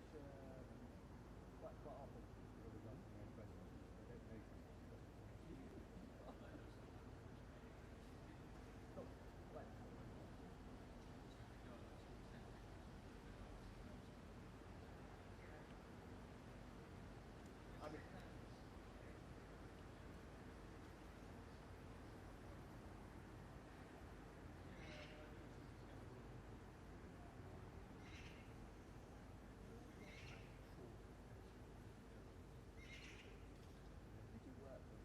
quite often people would like to know questions. I don't notice questions. Cool. Right. I mean, did you work with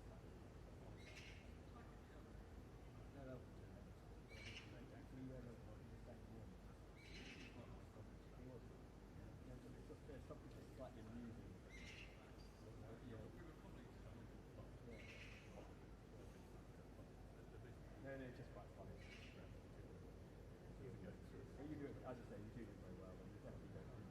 no, no. Actually, you ever the second one. It was. There's something just slightly amusing. No, it's just quite funny. But you do it, as I say, you do it very well, and you definitely go through.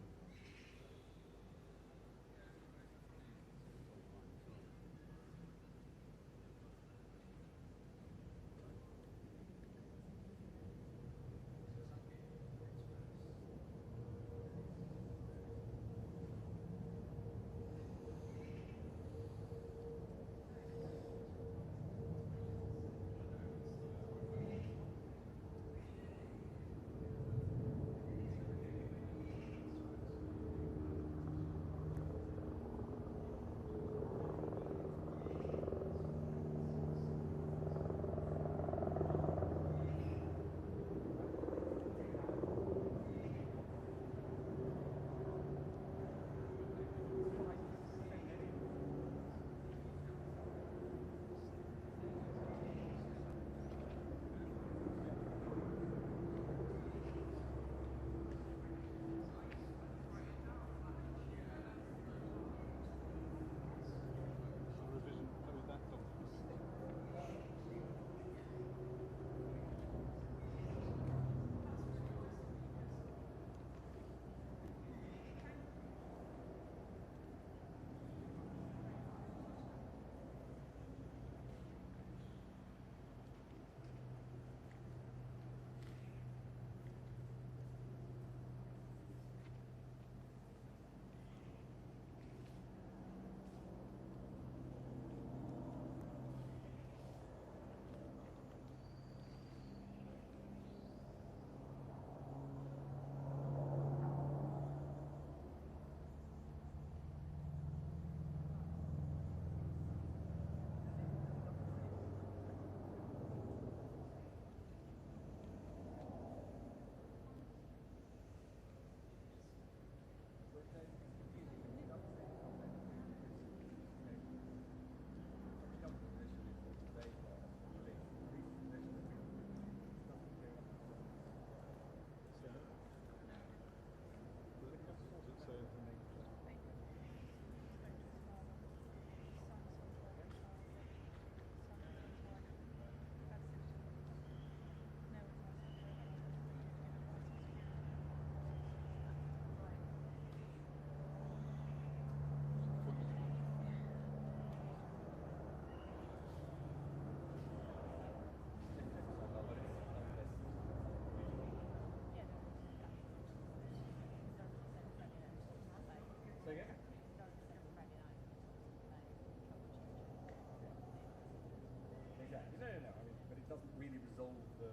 Exactly. No. I mean, but it doesn't really resolve the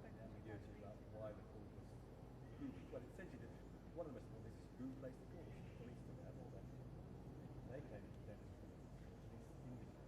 ambiguity about why the call was who. Well, essentially, one of the most important things is who placed the call. The police didn't have all that. They claim it then. Police indicate.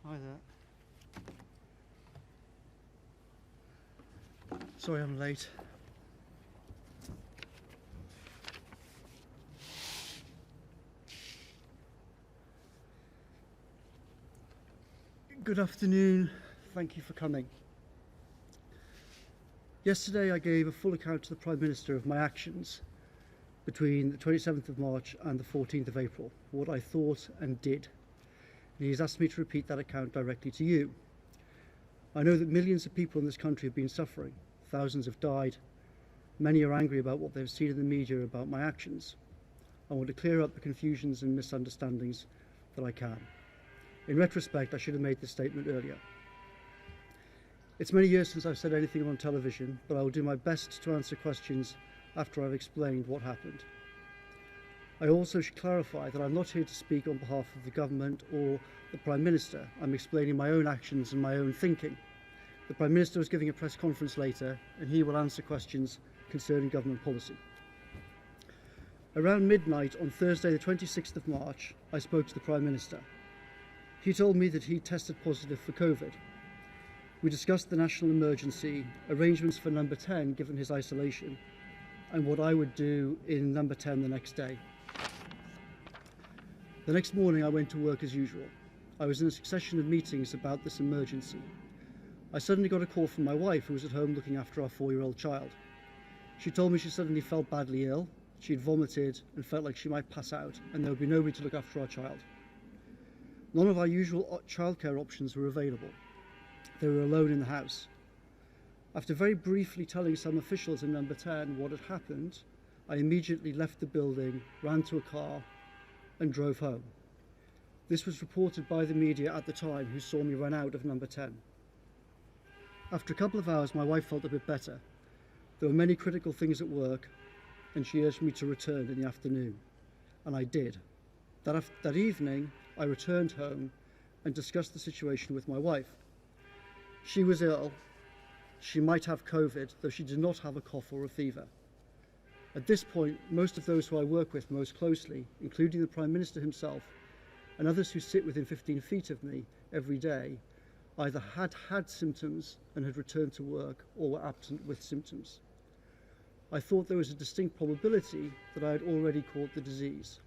Hi there. Sorry I'm late. Good afternoon. Thank you for coming. Yesterday I gave a full account to the Prime Minister of my actions between the 27th of March and the 14th of April, what I thought and did. And he's asked me to repeat that account directly to you. I know that millions of people in this country have been suffering. Thousands have died. Many are angry about what they've seen in the media about my actions. I want to clear up the confusions and misunderstandings that I can. In retrospect, I should have made this statement earlier. It's many years since I've said anything on television, but I will do my best to answer questions after I've explained what happened. I also should clarify that I'm not here to speak on behalf of the government or the Prime Minister. I'm explaining my own actions and my own thinking. The Prime Minister is giving a press conference later, and he will answer questions concerning government policy. Around midnight on Thursday the 26th of March, I spoke to the Prime Minister. He told me that he tested positive for COVID. We discussed the national emergency, arrangements for number 10 given his isolation, and what I would do in number 10 the next day. The next morning I went to work as usual. I was in a succession of meetings about this emergency. I suddenly got a call from my wife, who was at home looking after our 4-year-old child. She told me she suddenly felt badly ill, she'd vomited and felt like she might pass out, and there would be nobody to look after our child. None of our usual childcare options were available. They were alone in the house. After very briefly telling some officials in number 10 what had happened, I immediately left the building, ran to a car and drove home. This was reported by the media at the time, who saw me run out of number 10. After a couple of hours, my wife felt a bit better. There were many critical things at work, and she urged me to return in the afternoon, and I did. That evening, I returned home and discussed the situation with my wife. She was ill. She might have COVID, though she did not have a cough or a fever. At this point, most of those who I work with most closely, including the Prime Minister himself and others who sit within 15 feet of me every day, either had symptoms and had returned to work or were absent with symptoms. I thought there was a distinct probability that I had already caught the disease.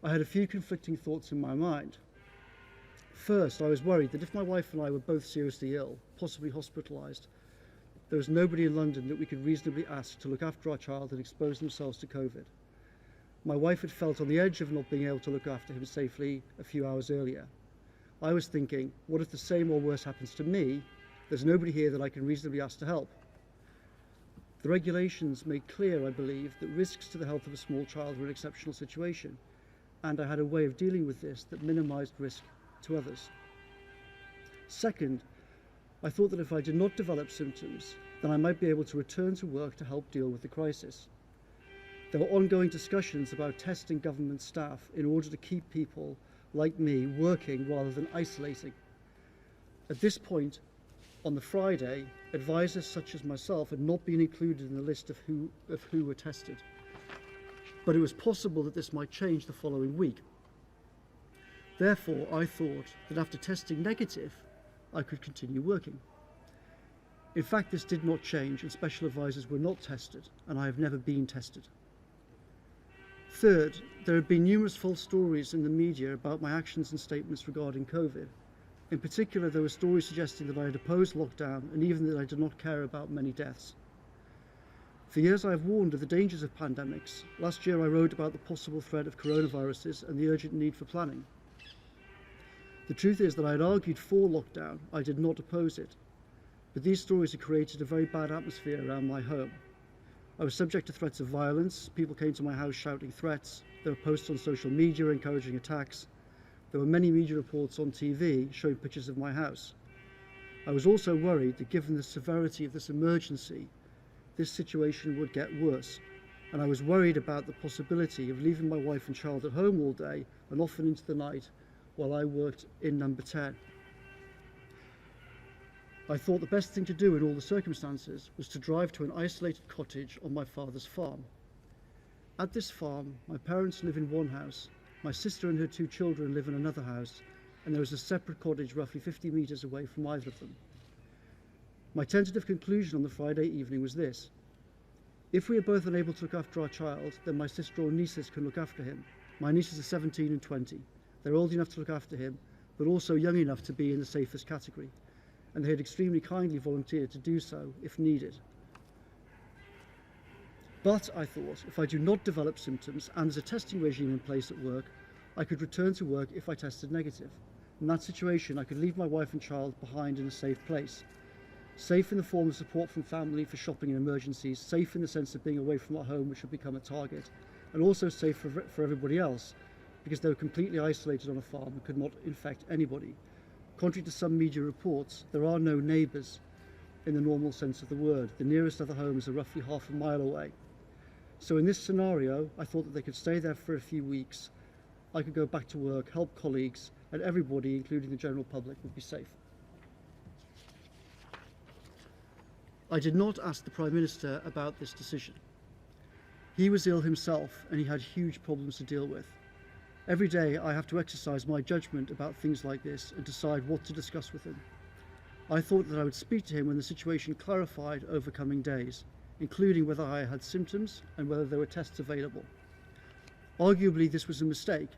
I had a few conflicting thoughts in my mind. First, I was worried that if my wife and I were both seriously ill, possibly hospitalised, there was nobody in London that we could reasonably ask to look after our child and expose themselves to COVID. My wife had felt on the edge of not being able to look after him safely a few hours earlier. I was thinking, what if the same or worse happens to me? There's nobody here that I can reasonably ask to help. The regulations made clear, I believe, that risks to the health of a small child were an exceptional situation, and I had a way of dealing with this that minimised risk to others. Second, I thought that if I did not develop symptoms, then I might be able to return to work to help deal with the crisis. There were ongoing discussions about testing government staff in order to keep people like me working rather than isolating. At this point, on the Friday, advisors such as myself had not been included in the list of who were tested. But it was possible that this might change the following week. Therefore, I thought that after testing negative, I could continue working. In fact, this did not change, and special advisors were not tested, and I have never been tested. Third, there have been numerous false stories in the media about my actions and statements regarding COVID. In particular, there were stories suggesting that I had opposed lockdown and even that I did not care about many deaths. For years I have warned of the dangers of pandemics. Last year I wrote about the possible threat of coronaviruses and the urgent need for planning. The truth is that I had argued for lockdown, I did not oppose it. But these stories had created a very bad atmosphere around my home. I was subject to threats of violence. People came to my house shouting threats. There were posts on social media encouraging attacks. There were many media reports on TV showing pictures of my house. I was also worried that given the severity of this emergency, this situation would get worse. And I was worried about the possibility of leaving my wife and child at home all day and often into the night while I worked in number 10. I thought the best thing to do in all the circumstances was to drive to an isolated cottage on my father's farm. At this farm, my parents live in one house, my sister and her 2 children live in another house, and there was a separate cottage roughly 50 metres away from either of them. My tentative conclusion on the Friday evening was this: if we are both unable to look after our child, then my sister or nieces can look after him. My nieces are 17 and 20. They're old enough to look after him, but also young enough to be in the safest category, and they had extremely kindly volunteered to do so if needed. But, I thought, if I do not develop symptoms and there's a testing regime in place at work, I could return to work if I tested negative. In that situation, I could leave my wife and child behind in a safe place. Safe in the form of support from family for shopping and emergencies, safe in the sense of being away from our home, which would become a target, and also safe for everybody else, because they were completely isolated on a farm and could not infect anybody. Contrary to some media reports, there are no neighbours in the normal sense of the word. The nearest other homes are roughly half a mile away. So in this scenario, I thought that they could stay there for a few weeks, I could go back to work, help colleagues, and everybody, including the general public, would be safe. I did not ask the Prime Minister about this decision. He was ill himself and he had huge problems to deal with. Every day I have to exercise my judgment about things like this and decide what to discuss with him. I thought that I would speak to him when the situation clarified over coming days, including whether I had symptoms and whether there were tests available. Arguably this was a mistake,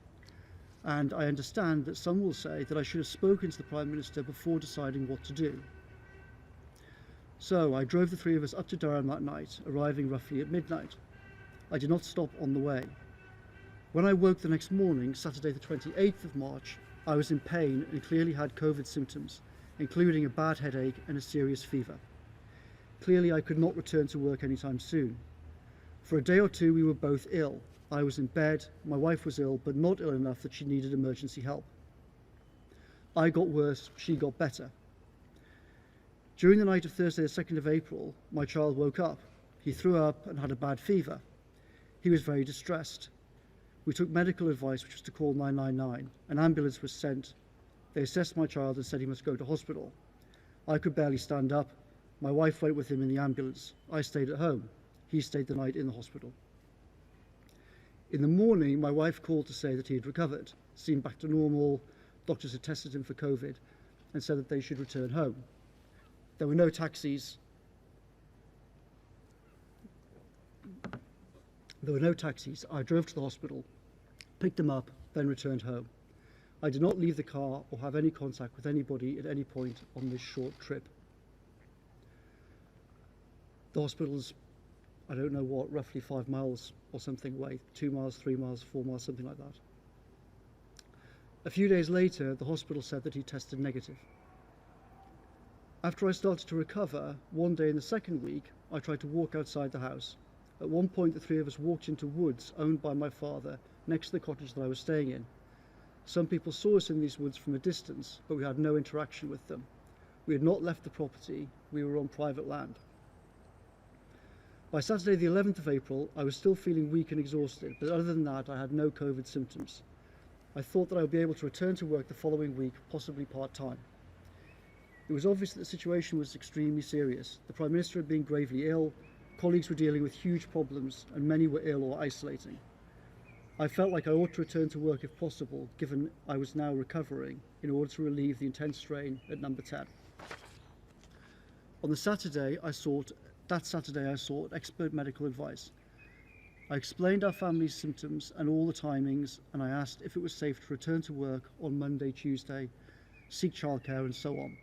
and I understand that some will say that I should have spoken to the Prime Minister before deciding what to do. So I drove the three of us up to Durham that night, arriving roughly at midnight. I did not stop on the way. When I woke the next morning, Saturday the 28th of March, I was in pain and clearly had COVID symptoms, including a bad headache and a serious fever. Clearly I could not return to work anytime soon. For a day or two we were both ill. I was in bed, my wife was ill, but not ill enough that she needed emergency help. I got worse, she got better. During the night of Thursday the 2nd of April, my child woke up. He threw up and had a bad fever. He was very distressed. We took medical advice, which was to call 999. An ambulance was sent. They assessed my child and said he must go to hospital. I could barely stand up. My wife went with him in the ambulance. I stayed at home. He stayed the night in the hospital. In the morning, my wife called to say that he had recovered, seemed back to normal, doctors had tested him for COVID, and said that they should return home. There were no taxis. I drove to the hospital, picked him up, then returned home. I did not leave the car or have any contact with anybody at any point on this short trip. The hospital's, I don't know what, roughly 5 miles or something away, 2 miles, 3 miles, 4 miles, something like that. A few days later, the hospital said that he tested negative. After I started to recover, one day in the second week, I tried to walk outside the house. At one point, the three of us walked into woods owned by my father, next to the cottage that I was staying in. Some people saw us in these woods from a distance, but we had no interaction with them. We had not left the property, we were on private land. By Saturday the 11th of April, I was still feeling weak and exhausted, but other than that, I had no COVID symptoms. I thought that I would be able to return to work the following week, possibly part-time. It was obvious that the situation was extremely serious. The Prime Minister had been gravely ill, colleagues were dealing with huge problems, and many were ill or isolating. I felt like I ought to return to work if possible, given I was now recovering, in order to relieve the intense strain at number 10. On that Saturday, I sought expert medical advice. I explained our family's symptoms and all the timings, and I asked if it was safe to return to work on Monday, Tuesday, seek childcare, and so on.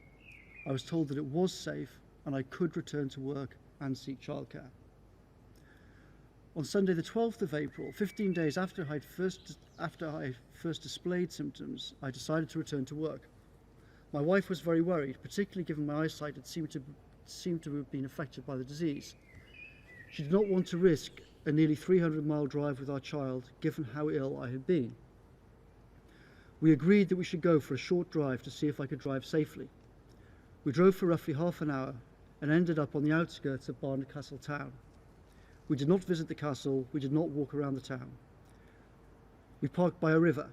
I was told that it was safe and I could return to work and seek childcare. On Sunday the 12th of April, 15 days after I first displayed symptoms, I decided to return to work. My wife was very worried, particularly given my eyesight had seemed to have been affected by the disease. She did not want to risk a nearly 300-mile drive with our child, given how ill I had been. We agreed that we should go for a short drive to see if I could drive safely. We drove for roughly half an hour and ended up on the outskirts of Barnard town. We did not visit the castle, we did not walk around the town. We parked by a river.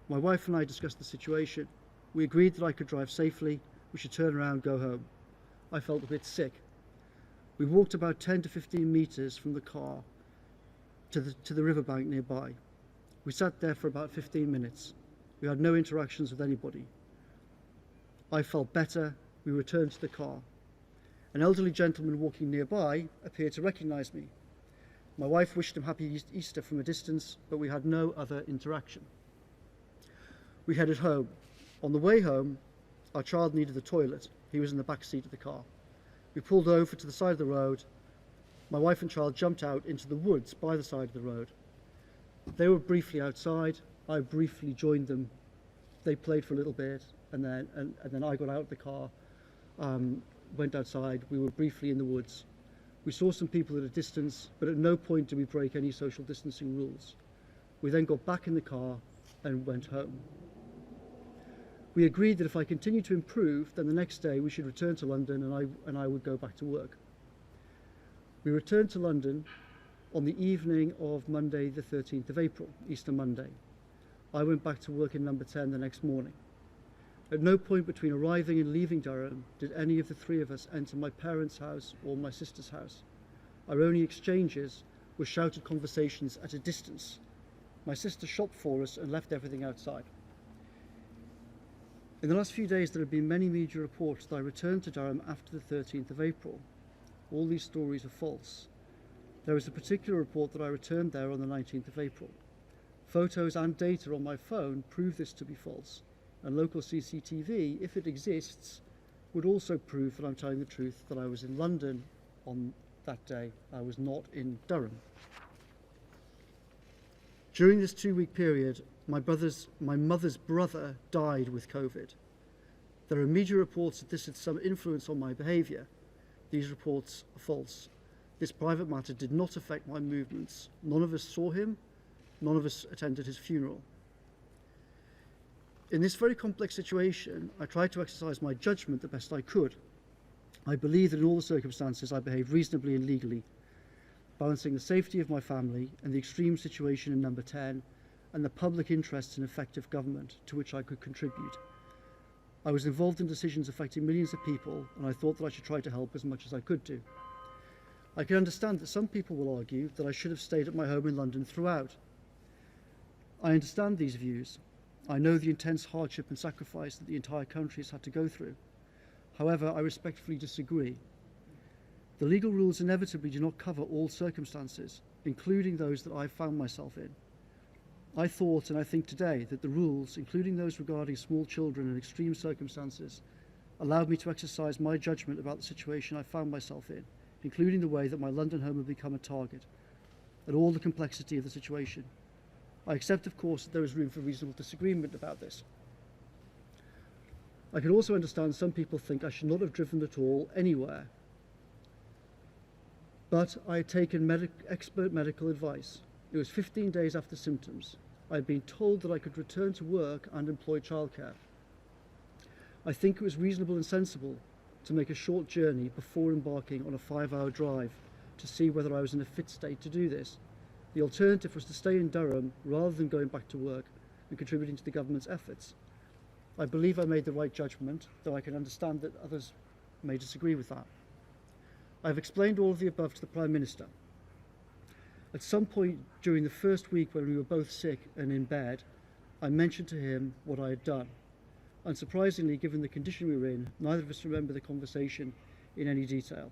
My wife and I discussed the situation. We agreed that I could drive safely, we should turn around and go home. I felt a bit sick. We walked about 10 to 15 metres from the car to the riverbank nearby. We sat there for about 15 minutes. We We had no interactions with anybody. I felt better. We returned to the car. An elderly gentleman walking nearby appeared to recognise me. My wife wished him happy Easter from a distance, but we had no other interaction. We headed home. On the way home, our child needed the toilet. He was in the back seat of the car. We pulled over to the side of the road. My wife and child jumped out into the woods by the side of the road. They were briefly outside. I briefly joined them. They played for a little bit, and then I got out of the car, went outside. We were briefly in the woods. We saw some people at a distance, but at no point did we break any social distancing rules. We then got back in the car and went home. We agreed that if I continued to improve, then the next day we should return to London and I would go back to work. We returned to London on the evening of Monday the 13th of April, Easter Monday. I went back to work in number 10 the next morning. At no point between arriving and leaving Durham did any of the three of us enter my parents' house or my sister's house. Our only exchanges were shouted conversations at a distance. My sister shopped for us and left everything outside. In the last few days, there have been many media reports that I returned to Durham after the 13th of April. All these stories are false. There is a particular report that I returned there on the 19th of April. Photos and data on my phone prove this to be false, and local CCTV, if it exists, would also prove that I'm telling the truth, that I was in London on that day. I was not in Durham. During this 2-week period, my mother's brother died with COVID. There are media reports that this had some influence on my behaviour. These reports are false. This private matter did not affect my movements. None of us saw him. None of us attended his funeral. In this very complex situation, I tried to exercise my judgment the best I could. I believe that in all the circumstances I behaved reasonably and legally, balancing the safety of my family and the extreme situation in number 10 and the public interest in effective government to which I could contribute. I was involved in decisions affecting millions of people, and I thought that I should try to help as much as I could do. I can understand that some people will argue that I should have stayed at my home in London throughout. I understand these views. I know the intense hardship and sacrifice that the entire country has had to go through. However, I respectfully disagree. The legal rules inevitably do not cover all circumstances, including those that I found myself in. I thought, and I think today, that the rules, including those regarding small children and extreme circumstances, allowed me to exercise my judgment about the situation I found myself in, including the way that my London home had become a target, and all the complexity of the situation. I accept, of course, that there is room for reasonable disagreement about this. I can also understand some people think I should not have driven at all anywhere. But I had taken expert medical advice. It was 15 days after symptoms. I had been told that I could return to work and employ childcare. I think it was reasonable and sensible to make a short journey before embarking on a 5-hour drive to see whether I was in a fit state to do this. The alternative was to stay in Durham rather than going back to work and contributing to the government's efforts. I believe I made the right judgment, though I can understand that others may disagree with that. I have explained all of the above to the Prime Minister. At some point during the first week when we were both sick and in bed, I mentioned to him what I had done. Unsurprisingly, given the condition we were in, neither of us remember the conversation in any detail.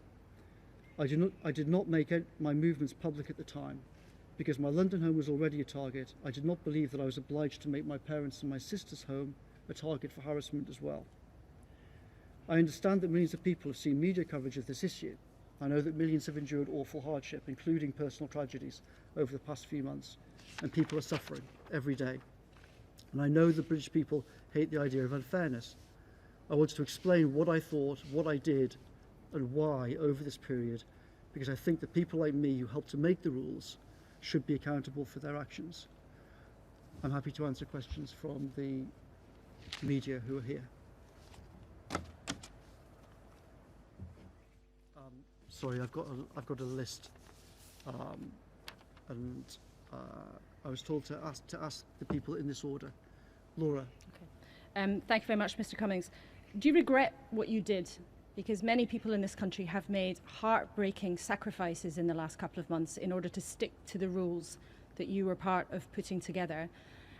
I did not make my movements public at the time. Because my London home was already a target, I did not believe that I was obliged to make my parents' and my sister's home a target for harassment as well. I understand that millions of people have seen media coverage of this issue. I know that millions have endured awful hardship, including personal tragedies, over the past few months, and people are suffering every day. And I know that British people hate the idea of unfairness. I wanted to explain what I thought, what I did, and why over this period, because I think that people like me who helped to make the rules should be accountable for their actions. I'm happy to answer questions from the media who are here. Sorry, I've got a list, and I was told to ask the people in this order. Laura. Okay. Thank you very much, Mr. Cummings. Do you regret what you did? Because many people in this country have made heartbreaking sacrifices in the last couple of months in order to stick to the rules that you were part of putting together.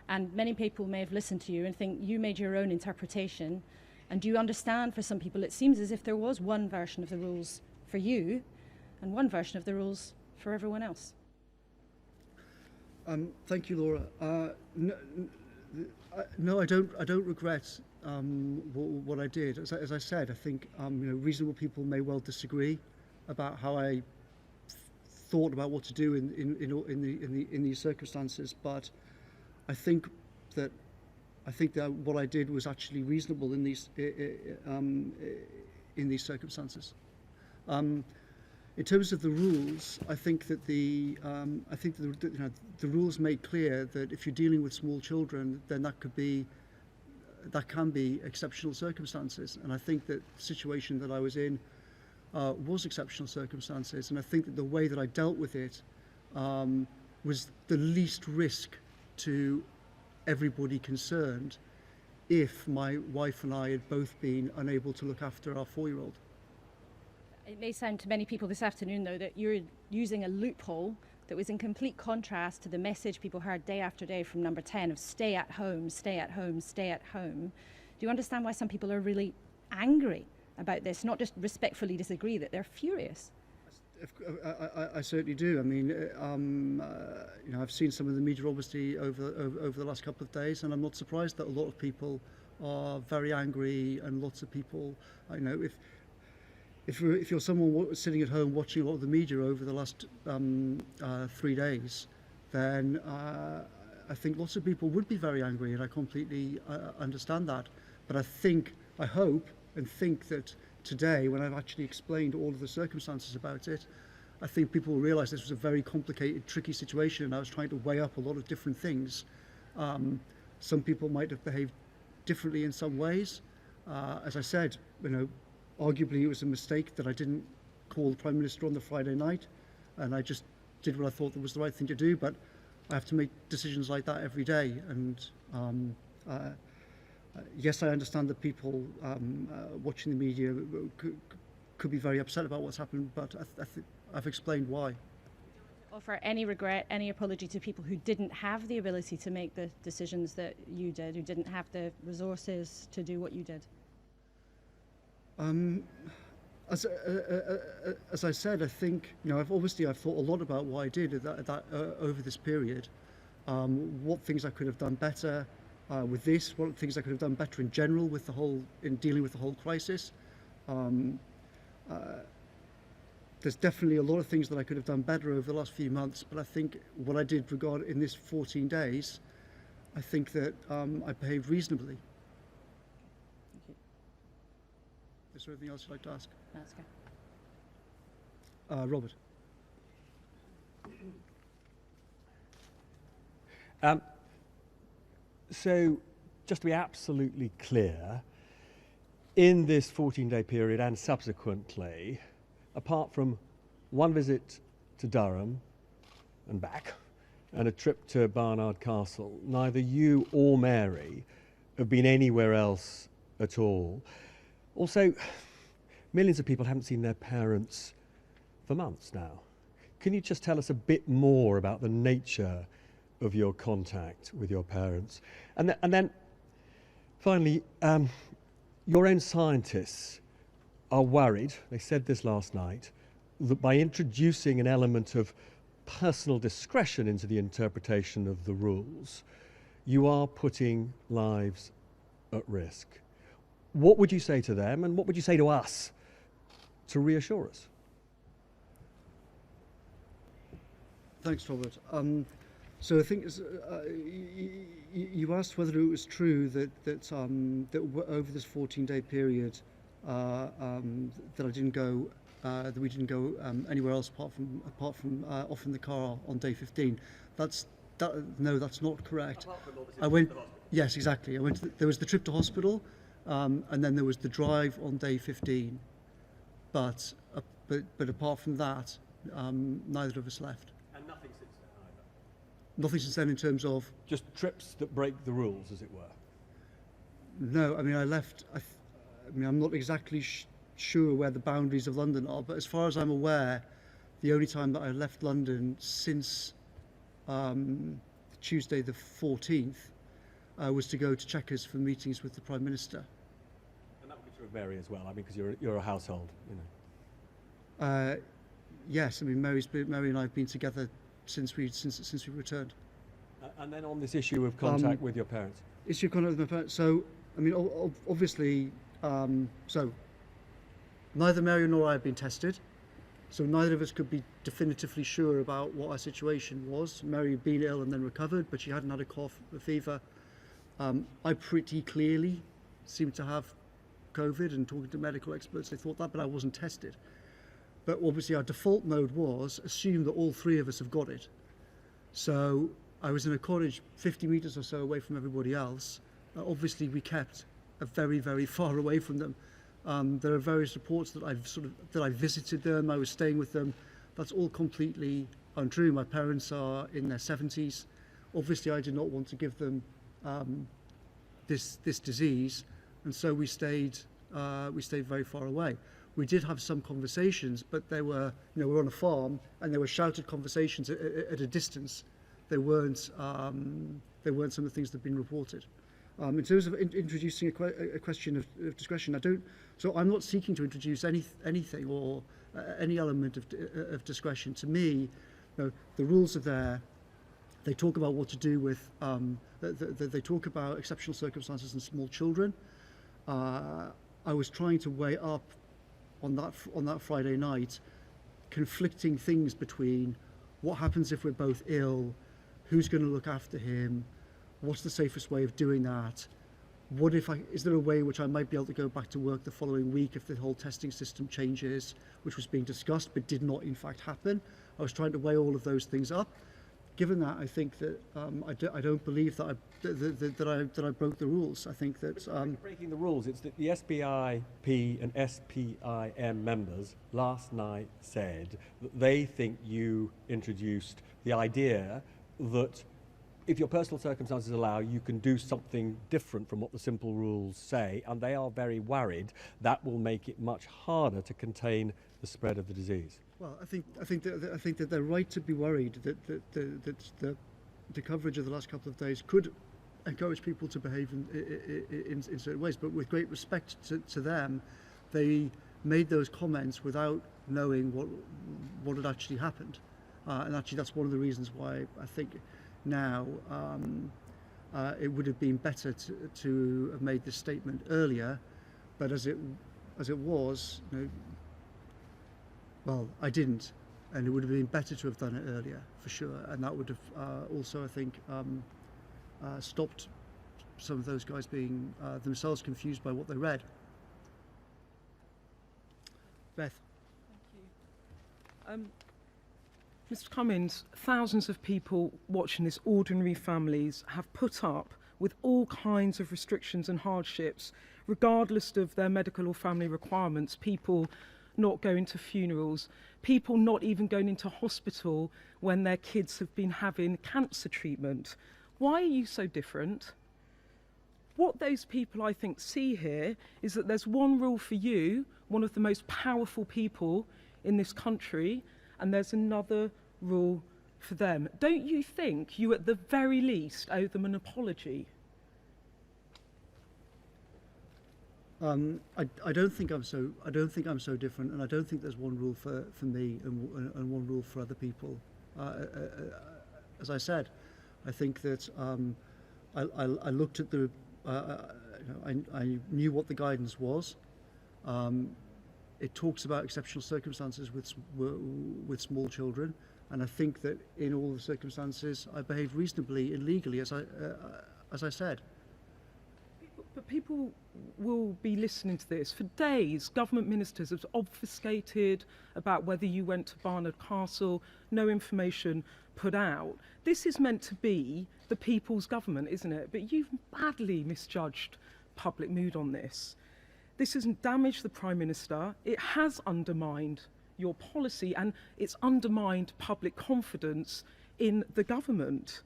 And many people may have listened to you and think you made your own interpretation. And do you understand, for some people, it seems as if there was one version of the rules for you and one version of the rules for everyone else? Thank you, Laura. No, I don't regret what I did. As I said, I think reasonable people may well disagree about how I thought about what to do in these circumstances, but I think that what I did was actually reasonable in these circumstances. In terms of the rules, I think that the rules make clear that if you're dealing with small children, then that can be exceptional circumstances. And I think that the situation that I was in was exceptional circumstances. And I think that the way that I dealt with it was the least risk to everybody concerned if my wife and I had both been unable to look after our 4-year-old. It may sound to many people this afternoon, though, that you're using a loophole that was in complete contrast to the message people heard day after day from Number 10 of stay at home, stay at home, stay at home. Do you understand why some people are really angry about this, not just respectfully disagree, that they're furious? I certainly do. I mean, I've seen some of the media obviously over the last couple of days, and I'm not surprised that a lot of people are very angry, and lots of people, if you're someone sitting at home watching a lot of the media over the last 3 days, then I think lots of people would be very angry, and I completely understand that. But I hope and think that today, when I've actually explained all of the circumstances about it, I think people will realise this was a very complicated, tricky situation, and I was trying to weigh up a lot of different things. Some people might have behaved differently in some ways. As I said, arguably it was a mistake that I didn't call the Prime Minister on the Friday night, and I just did what I thought that was the right thing to do, but I have to make decisions like that every day. And yes, I understand that people watching the media could be very upset about what's happened, but I've explained why. Offer any regret, any apology to people who didn't have the ability to make the decisions that you did, who didn't have the resources to do what you did? As I said, I think I've thought a lot about what I did over this period. What things I could have done better with this. What things I could have done better in general in dealing with the whole crisis. There's definitely a lot of things that I could have done better over the last few months. But I think what I did in this 14 days, I think that I behaved reasonably. Is there anything else you'd like to ask? That's good. Robert. So, just to be absolutely clear, in this 14-day period and subsequently, apart from one visit to Durham and back, and a trip to Barnard Castle, neither you or Mary have been anywhere else at all. Also, millions of people haven't seen their parents for months now. Can you just tell us a bit more about the nature of your contact with your parents? And then, finally, your own scientists are worried, they said this last night, that by introducing an element of personal discretion into the interpretation of the rules, you are putting lives at risk. What would you say to them, and what would you say to us to reassure us? Thanks, Robert. So I think you asked whether it was true that over this 14-day period that we didn't go anywhere else apart from off in the car on day 15. No, that's not correct. I went. Yes, exactly. There was the trip to hospital, and then there was the drive on day 15. But apart from that, neither of us left. And nothing since then either? Nothing since then in terms of? Just trips that break the rules, as it were. No, I mean, I left. I'm not exactly sure where the boundaries of London are, but as far as I'm aware, the only time that I left London since Tuesday the 14th was to go to Chequers for meetings with the Prime Minister. And that would be true of Mary as well, I mean, because you're a household, you know. Yes, I mean, Mary and I have been together since we returned. And then on this issue of contact with your parents? Issue of contact with my parents. So, I mean, obviously, so neither Mary nor I have been tested. So neither of us could be definitively sure about what our situation was. Mary had been ill and then recovered, but she hadn't had a cough, a fever. I pretty clearly seemed to have COVID, and talking to medical experts, they thought that, but I wasn't tested. But obviously our default mode was assume that all three of us have got it. So I was in a cottage 50 metres or so away from everybody else. Obviously we kept very, very far away from them. There are various reports that I visited them, I was staying with them. That's all completely untrue. My parents are in their 70s. Obviously I did not want to give them this disease, and so we stayed very far away. We did have some conversations, but they were, we were on a farm, and there were shouted conversations at a distance. They weren't some of the things that have been reported. In terms of introducing a question of discretion, I'm not seeking to introduce anything or any element of discretion. To me, the rules are there. They talk about what to do with. They talk about exceptional circumstances and small children. I was trying to weigh up on that Friday night conflicting things between what happens if we're both ill, who's going to look after him, what's the safest way of doing that, is there a way in which I might be able to go back to work the following week if the whole testing system changes, which was being discussed but did not in fact happen. I was trying to weigh all of those things up. Given that, I think that I don't believe that I broke the rules. I think that breaking the rules. It's that the SPIP and SPIM members last night said that they think you introduced the idea that if your personal circumstances allow, you can do something different from what the simple rules say, and they are very worried that will make it much harder to contain the spread of the disease. Well, I think that they're right to be worried that the coverage of the last couple of days could encourage people to behave in certain ways. But with great respect to them, they made those comments without knowing what had actually happened, and actually that's one of the reasons why I think now it would have been better to have made this statement earlier. But as it was, well, I didn't, and it would have been better to have done it earlier, for sure, and that would have also, I think, stopped some of those guys being themselves confused by what they read. Beth. Thank you. Mr. Cummings, thousands of people watching this, ordinary families, have put up with all kinds of restrictions and hardships, regardless of their medical or family requirements. People not going to funerals, people not even going into hospital when their kids have been having cancer treatment. Why are you so different? What those people, I think, see here is that there's one rule for you, one of the most powerful people in this country, and there's another rule for them. Don't you think you, at the very least, owe them an apology? I don't think I'm so different, and I don't think there's one rule for me and one rule for other people. As I said, I think that I looked at the. I knew what the guidance was. It talks about exceptional circumstances with small children, and I think that in all the circumstances I behaved reasonably and legally, as I said. But people will be listening to this. For days, government ministers have obfuscated about whether you went to Barnard Castle, no information put out. This is meant to be the people's government, isn't it? But you've badly misjudged public mood on this. This hasn't damaged the Prime Minister. It has undermined your policy, and it's undermined public confidence in the government.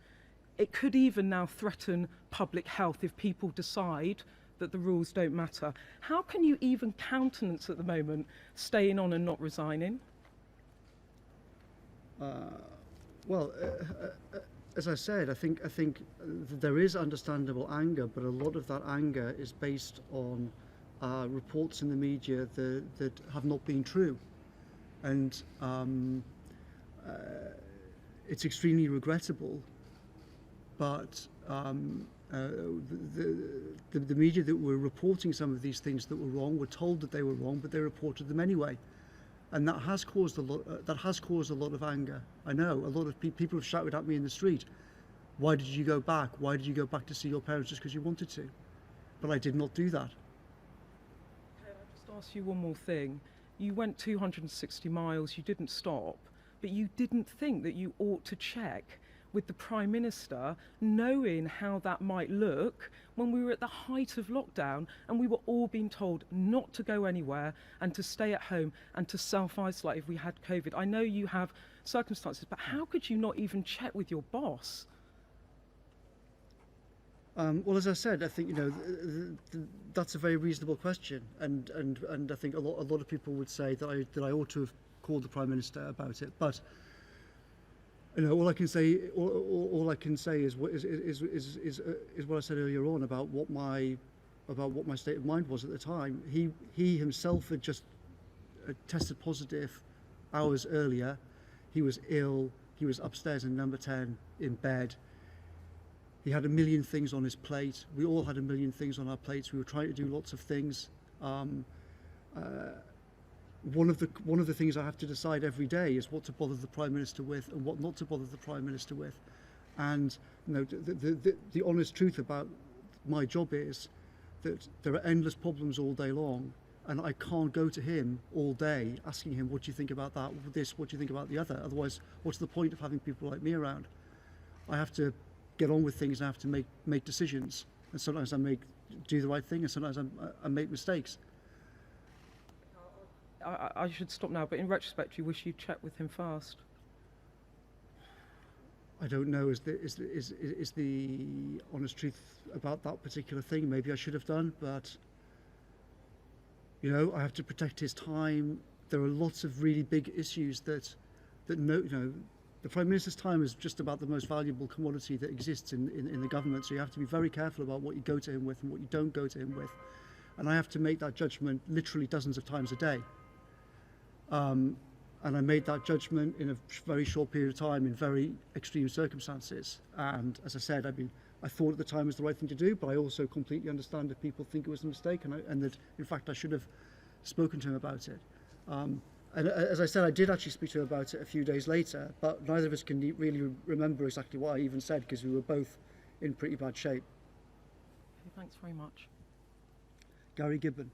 It could even now threaten public health if people decide that the rules don't matter. How can you even countenance at the moment staying on and not resigning? as I said, I think there is understandable anger, but a lot of that anger is based on reports in the media that have not been true, and it's extremely regrettable. But the media that were reporting some of these things that were wrong were told that they were wrong, but they reported them anyway. And that has caused a lot. That has caused a lot of anger. I know a lot of people have shouted at me in the street. Why did you go back? Why did you go back to see your parents just because you wanted to? But I did not do that. Can I just ask you one more thing? You went 260 miles. You didn't stop, but you didn't think that you ought to check with the Prime Minister, knowing how that might look when we were at the height of lockdown and we were all being told not to go anywhere and to stay at home and to self-isolate if we had COVID. I know you have circumstances, but how could you not even check with your boss? Well, as I said, I think that's a very reasonable question, and I think a lot of people would say that I ought to have called the Prime Minister about it, but. All I can say is what I said earlier on about what my state of mind was at the time. He himself had just tested positive hours earlier. He was ill. He was upstairs in number 10 in bed. He had a million things on his plate. We all had a million things on our plates. We were trying to do lots of things. One of the things I have to decide every day is what to bother the Prime Minister with and what not to bother the Prime Minister with. And the honest truth about my job is that there are endless problems all day long, and I can't go to him all day asking him, what do you think about that, this, what do you think about the other? Otherwise, what's the point of having people like me around? I have to get on with things and I have to make decisions. And sometimes I do the right thing, and sometimes I make mistakes. I should stop now, but in retrospect, you wish you'd checked with him first. I don't know is the honest truth about that particular thing. Maybe I should have done, but I have to protect his time. There are lots of really big issues that the Prime Minister's time is just about the most valuable commodity that exists in the government. So you have to be very careful about what you go to him with and what you don't go to him with. And I have to make that judgment literally dozens of times a day. And I made that judgment in a very short period of time in very extreme circumstances. And as I said, I thought at the time it was the right thing to do, but I also completely understand if people think it was a mistake, and that in fact I should have spoken to him about it. And as I said, I did actually speak to him about it a few days later, but neither of us can really remember exactly what I even said because we were both in pretty bad shape. Okay, thanks very much. Gary Gibbon.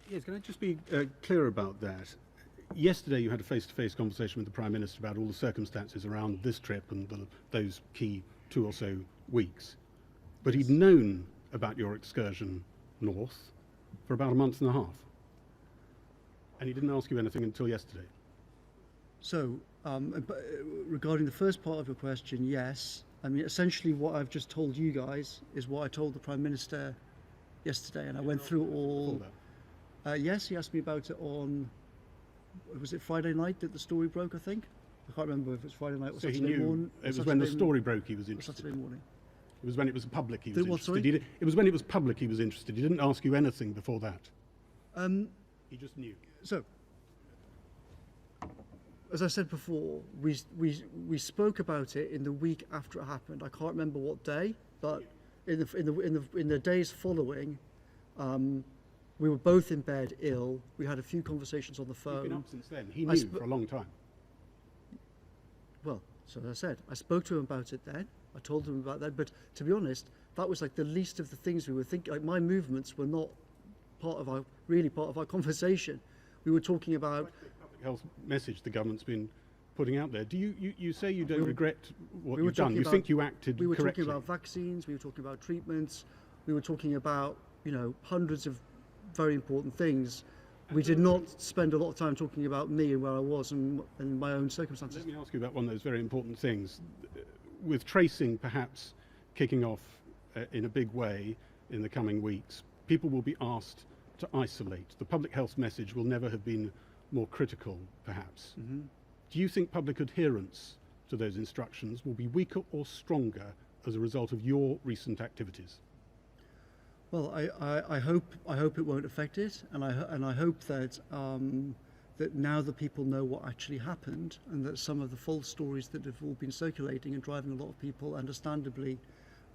Yes, can I just be clear about that? Yesterday you had a face-to-face conversation with the Prime Minister about all the circumstances around this trip and those key 2 or so weeks. But he'd known about your excursion north for about a month and a half. And he didn't ask you anything until yesterday. So, regarding the first part of your question, yes. I mean, essentially what I've just told you guys is what I told the Prime Minister yesterday, and I went through all... Yes, he asked me about it on, was it Friday night that the story broke, I think? I can't remember if it was Friday night or so Saturday morning. It was when the story broke he was interested. Saturday morning. It was when it was public he was interested. Sorry? It was when it was public he was interested. He didn't ask you anything before that. He just knew. So, as I said before, we spoke about it in the week after it happened. I can't remember what day, but in the days following, we were both in bed ill. We had a few conversations on the phone. He's been up since then. He knew for a long time. Well, so as I said, I spoke to him about it then. I told him about that. But to be honest, that was like the least of the things we were thinking. Like my movements were not part of our conversation. We were talking about the public health message the government's been putting out there. Do you say you don't regret what you've done? You think you acted correctly? We were talking about vaccines. We were talking about treatments. We were talking about hundreds of very important things. We did not spend a lot of time talking about me and where I was and my own circumstances. Let me ask you about one of those very important things. With tracing perhaps kicking off in a big way in the coming weeks, people will be asked to isolate. The public health message will never have been more critical, perhaps. Do you think public adherence to those instructions will be weaker or stronger as a result of your recent activities? Well, I hope it won't affect it, and I hope that that now that people know what actually happened, and that some of the false stories that have all been circulating and driving a lot of people, understandably,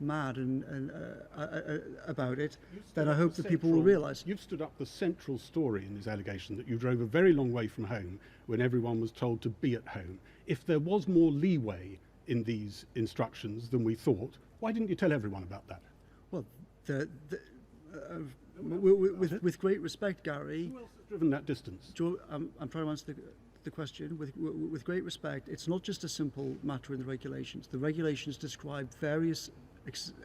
mad and about it, then I hope that people will realise. You've stood up the central story in this allegation that you drove a very long way from home when everyone was told to be at home. If there was more leeway in these instructions than we thought, why didn't you tell everyone about that? Well, with great respect, Gary. Who else has driven that distance? I'm trying to answer the question with great respect. It's not just a simple matter in the regulations. The regulations describe various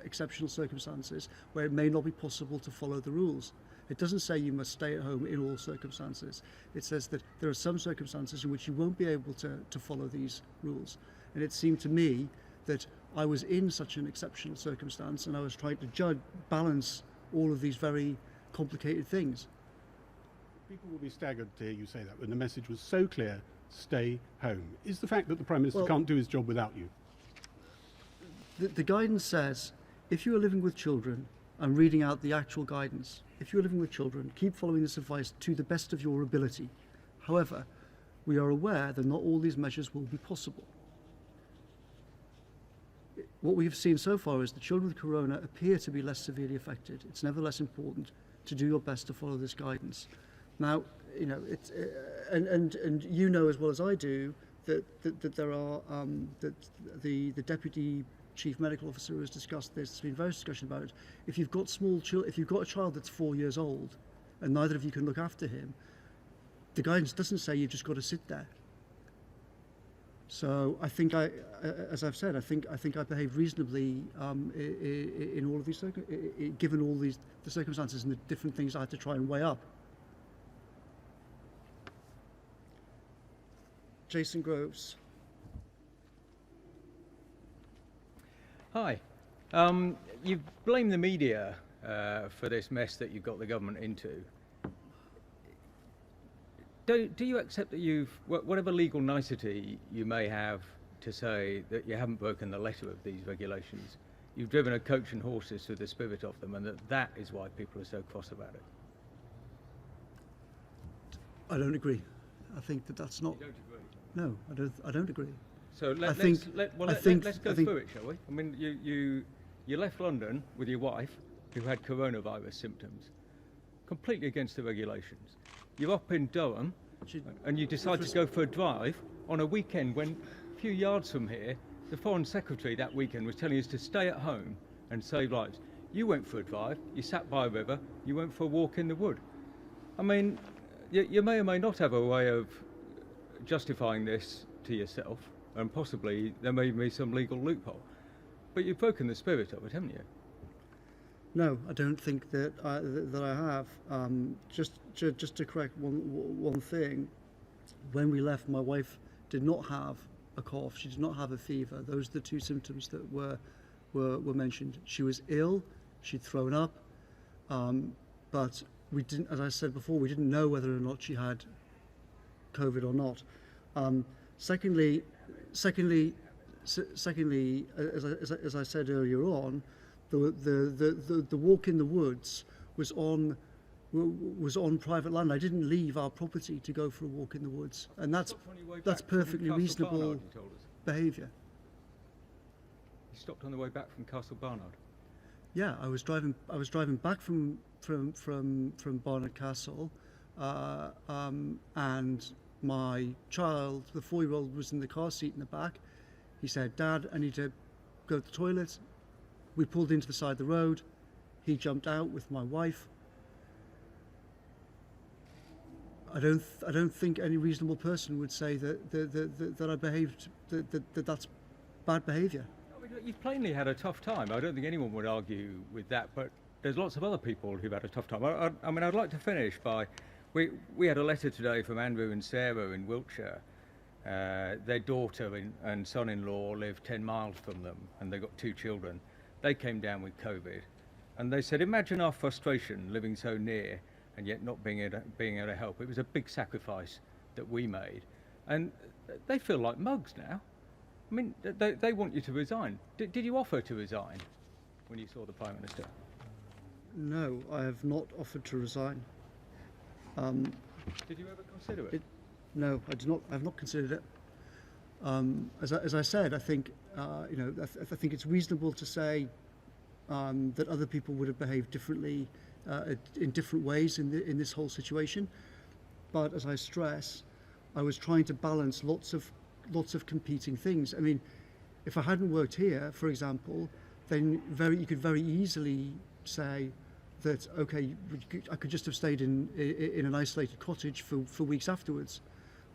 exceptional circumstances where it may not be possible to follow the rules. It doesn't say you must stay at home in all circumstances. It says that there are some circumstances in which you won't be able to follow these rules. And it seemed to me that I was in such an exceptional circumstance, and I was trying to balance all of these very complicated things. People will be staggered to hear you say that when the message was so clear: stay home. Is the fact that the Prime Minister can't do his job without you? The guidance says, if you are living with children, I'm reading out the actual guidance. If you're living with children, keep following this advice to the best of your ability. However, we are aware that not all these measures will be possible. What we have seen so far is the children with corona appear to be less severely affected. It's nevertheless important to do your best to follow this guidance. Now, you know, it's and you know as well as I do that there are that the deputy chief medical officer has discussed this. There's been various discussion about it. If you've got if you've got a child that's 4 years old, and neither of you can look after him, the guidance doesn't say you've just got to sit there. So I think as I've said, I think I behaved reasonably in all of these given all the circumstances and the different things I had to try and weigh up. Jason Groves. Hi. You've blamed the media for this mess that you've got the government into. Do you accept that whatever legal nicety you may have to say that you haven't broken the letter of these regulations, you've driven a coach and horses through the spirit of them, and that is why people are so cross about it? I don't agree. I think that's not. You don't agree? No, I don't agree. So let's go through it, shall we? I mean, you left London with your wife, who had coronavirus symptoms, completely against the regulations. You're up in Durham, and you decide to go for a drive on a weekend when, a few yards from here, the Foreign Secretary that weekend was telling us to stay at home and save lives. You went for a drive, you sat by a river, you went for a walk in the wood. I mean, you may or may not have a way of justifying this to yourself, and possibly there may be some legal loophole. But you've broken the spirit of it, haven't you? No, I don't think that I have. Just to correct one thing, when we left, my wife did not have a cough. She did not have a fever. Those are the two symptoms that were mentioned. She was ill. She'd thrown up, but we didn't. As I said before, we didn't know whether or not she had COVID or not. Secondly, as I said earlier on, the walk in the woods was on private land. I didn't leave our property to go for a walk in the woods, and that's perfectly reasonable behaviour. You stopped on the way back from Castle Barnard. Yeah, I was driving back from Barnard Castle, and my child, the 4-year-old, was in the car seat in the back. He said, "Dad, I need to go to the toilet." We pulled into the side of the road. He jumped out with my wife. I don't think any reasonable person would say that I behaved that's bad behaviour. I mean, you've plainly had a tough time. I don't think anyone would argue with that. But there's lots of other people who've had a tough time. I mean, I'd like to finish by we had a letter today from Andrew and Sarah in Wiltshire. Their daughter and son-in-law live 10 miles from them, and they've got 2 children. They came down with COVID, and they said, imagine our frustration living so near and yet not being able to help. It was a big sacrifice that we made. And they feel like mugs now. I mean, they want you to resign. Did you offer to resign when you saw the Prime Minister? No, I have not offered to resign. Did you ever consider it? No, I do not. I have not considered it. As I said, I think I think it's reasonable to say that other people would have behaved differently in different ways in this whole situation. But as I stress, I was trying to balance lots of competing things. I mean, if I hadn't worked here, for example, then you could very easily say that okay, I could just have stayed in an isolated cottage for weeks afterwards.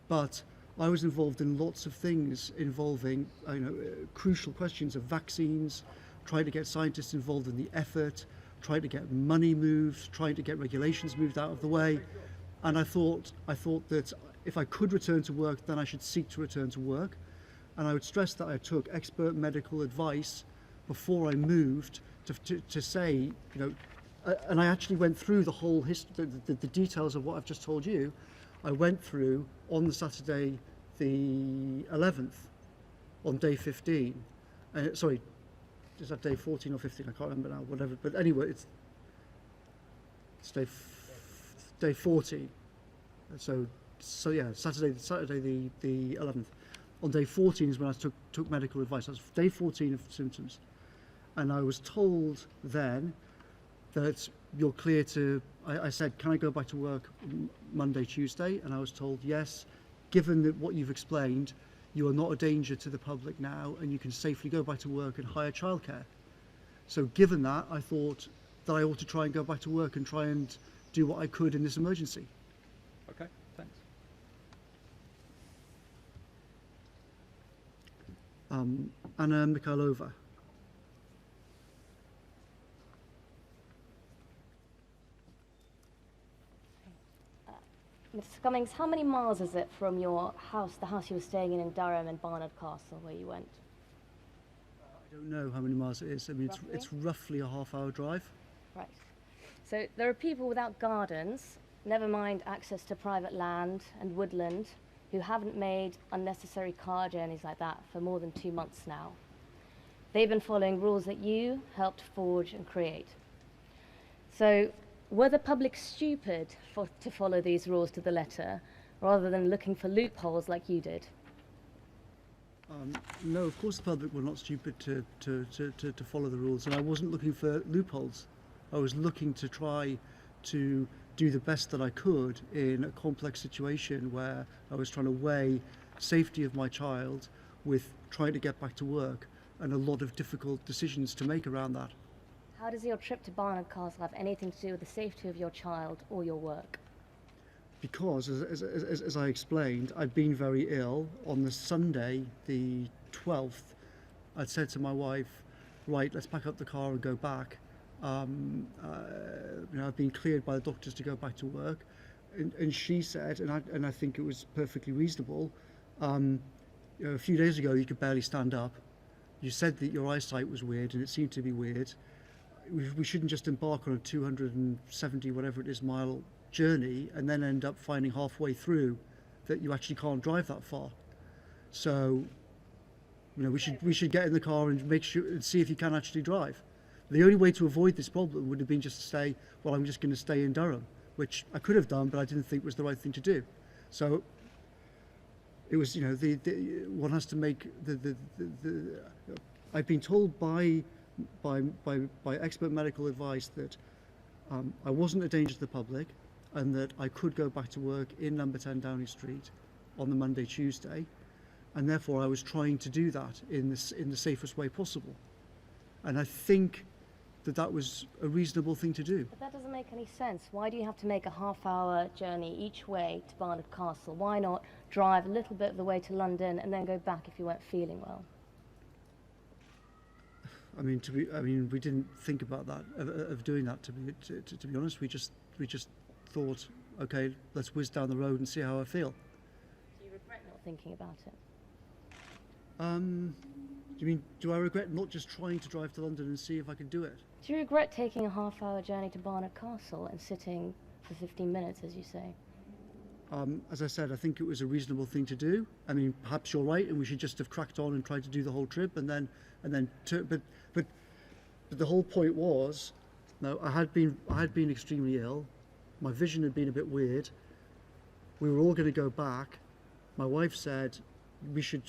But I was involved in lots of things involving crucial questions of vaccines, trying to get scientists involved in the effort, trying to get money moved, trying to get regulations moved out of the way. And I thought that if I could return to work, then I should seek to return to work. And I would stress that I took expert medical advice before I moved to say, and I actually went through the whole history, the details of what I've just told you. I went through on the Saturday, the 11th, on day 15. Sorry, is that day 14 or 15? I can't remember now. Whatever. But anyway, it's day 14. So yeah, Saturday the 11th. On day 14 is when I took medical advice. That's day 14 of symptoms, and I was told then that you're clear to. I said, can I go back to work Monday, Tuesday? And I was told yes. Given that what you've explained, you are not a danger to the public now, and you can safely go back to work and hire childcare. So given that, I thought that I ought to try and go back to work and try and do what I could in this emergency. Okay, thanks. Anna Mikhailova. Mr. Cummings, how many miles is it from your house, the house you were staying in Durham and Barnard Castle, where you went? I don't know how many miles it is. I mean, it's roughly a half-hour drive. Right. So there are people without gardens, never mind access to private land and woodland, who haven't made unnecessary car journeys like that for more than 2 months now. They've been following rules that you helped forge and create. So were the public stupid to follow these rules to the letter, rather than looking for loopholes like you did? No, of course the public were not stupid to follow the rules, and I wasn't looking for loopholes. I was looking to try to do the best that I could in a complex situation where I was trying to weigh safety of my child with trying to get back to work, and a lot of difficult decisions to make around that. How does your trip to Barnard Castle have anything to do with the safety of your child or your work? Because, as I explained, I'd been very ill. On the Sunday, the 12th, I'd said to my wife, right, let's pack up the car and go back. I've been cleared by the doctors to go back to work. And she said, and I think it was perfectly reasonable, a few days ago you could barely stand up. You said that your eyesight was weird, and it seemed to be weird. We shouldn't just embark on a 270 whatever it is mile journey and then end up finding halfway through that you actually can't drive that far. So we should get in the car and make sure and see if you can actually drive. The only way to avoid this problem would have been just to say, well, I'm just going to stay in Durham, which I could have done, but I didn't think was the right thing to do. So it was, one has to make I've been told by expert medical advice that I wasn't a danger to the public, and that I could go back to work in number 10 Downing Street on the Monday, Tuesday, and therefore I was trying to do that in the safest way possible. And I think that was a reasonable thing to do. But that doesn't make any sense. Why do you have to make a half-hour journey each way to Barnard Castle? Why not drive a little bit of the way to London and then go back if you weren't feeling well? I mean, we didn't think about that of doing that. To be honest, we just thought, okay, let's whiz down the road and see how I feel. Do you regret not thinking about it? Do you mean, do I regret not just trying to drive to London and see if I could do it? Do you regret taking a half-hour journey to Barnard Castle and sitting for 15 minutes, as you say? As I said, I think it was a reasonable thing to do. I mean, perhaps you're right, and we should just have cracked on and tried to do the whole trip, but the whole point was, no, I had been extremely ill. My vision had been a bit weird. We were all going to go back. My wife said we should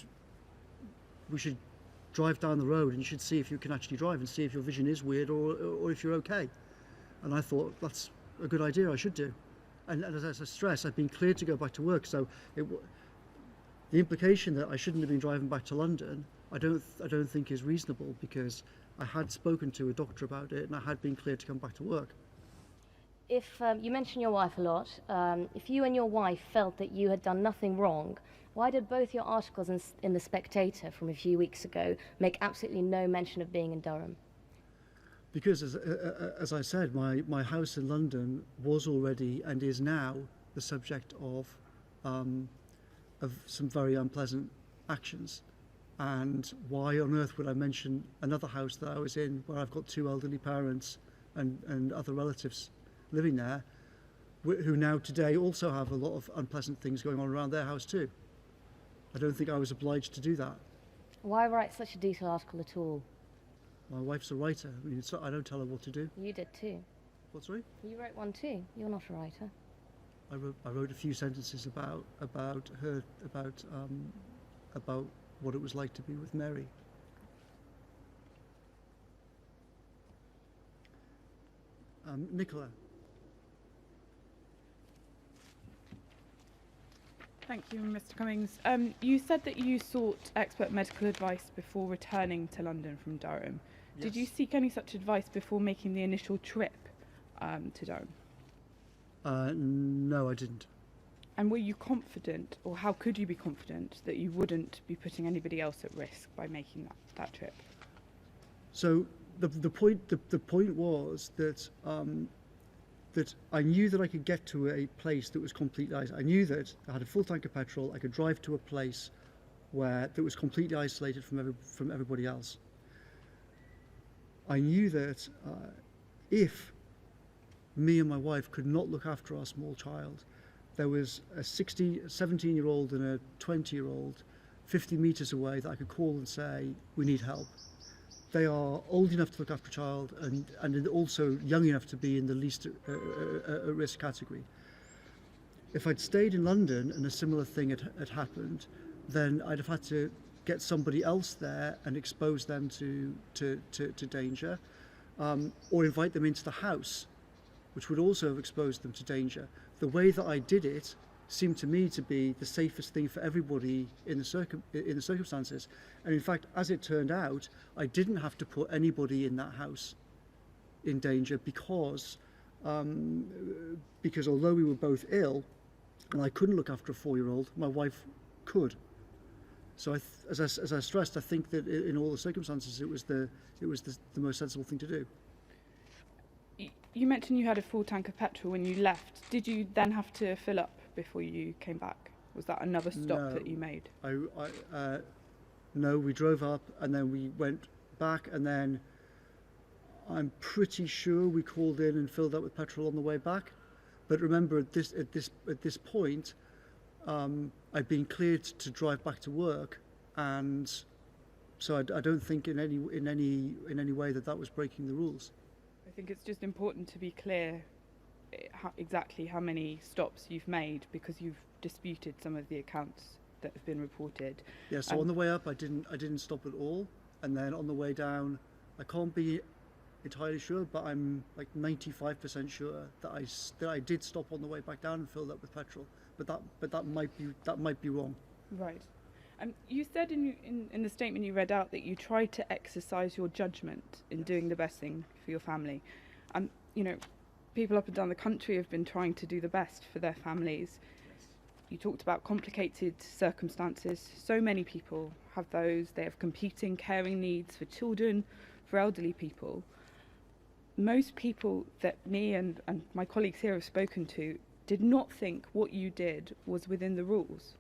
drive down the road and you should see if you can actually drive and see if your vision is weird or if you're okay. And I thought that's a good idea. I should do. And as I stress, I've been cleared to go back to work. So the implication that I shouldn't have been driving back to London, I don't think is reasonable, because I had spoken to a doctor about it and I had been cleared to come back to work. If you mention your wife a lot, if you and your wife felt that you had done nothing wrong, why did both your articles in The Spectator from a few weeks ago make absolutely no mention of being in Durham? Because, as I said, my house in London was already and is now the subject of some very unpleasant actions. And why on earth would I mention another house that I was in, where I've got 2 elderly parents and other relatives living there, who now today also have a lot of unpleasant things going on around their house too? I don't think I was obliged to do that. Why write such a detailed article at all? My wife's a writer. I mean, I don't tell her what to do. You did too. What, sorry? You wrote one too. You're not a writer. I wrote a few sentences about her, about what it was like to be with Mary. Nicola. Thank you, Mr. Cummings. You said that you sought expert medical advice before returning to London from Durham. Yes. Did you seek any such advice before making the initial trip to Durham? No, I didn't. And were you confident, or how could you be confident, that you wouldn't be putting anybody else at risk by making that trip? So the point was that that I knew that I could get to a place that was completely isolated. I knew that I had a full tank of petrol. I could drive to a place that was completely isolated from everybody else. I knew that if me and my wife could not look after our small child, there was a 17-year-old and a 20-year-old 50 metres away that I could call and say, we need help. They are old enough to look after a child and also young enough to be in the least risk category. If I'd stayed in London and a similar thing had happened, then I'd have had to get somebody else there and expose them to danger, or invite them into the house, which would also have exposed them to danger. The way that I did it seemed to me to be the safest thing for everybody in the circumstances. And in fact, as it turned out, I didn't have to put anybody in that house in danger because although we were both ill and I couldn't look after a 4-year-old, my wife could. So as I stressed, I think that in all the circumstances it was the most sensible thing to do. You mentioned you had a full tank of petrol when you left. Did you then have to fill up before you came back? Was that another stop that you made? No, we drove up and then we went back, and then I'm pretty sure we called in and filled up with petrol on the way back. But remember, at this point, I'd been cleared to drive back to work, and so I don't think in any way that was breaking the rules. I think it's just important to be clear exactly how many stops you've made, because you've disputed some of the accounts that have been reported. Yeah, so on the way up I didn't stop at all, and then on the way down I can't be entirely sure, but I'm like 95% sure that I did stop on the way back down and filled up with petrol, but that might be wrong. Right. You said in the statement you read out that you tried to exercise your judgment in doing the best thing for your family. People up and down the country have been trying to do the best for their families. Yes. You talked about complicated circumstances. So many people have those. They have competing caring needs for children, for elderly people. Most people that me and my colleagues here have spoken to did not think what you did was within the rules,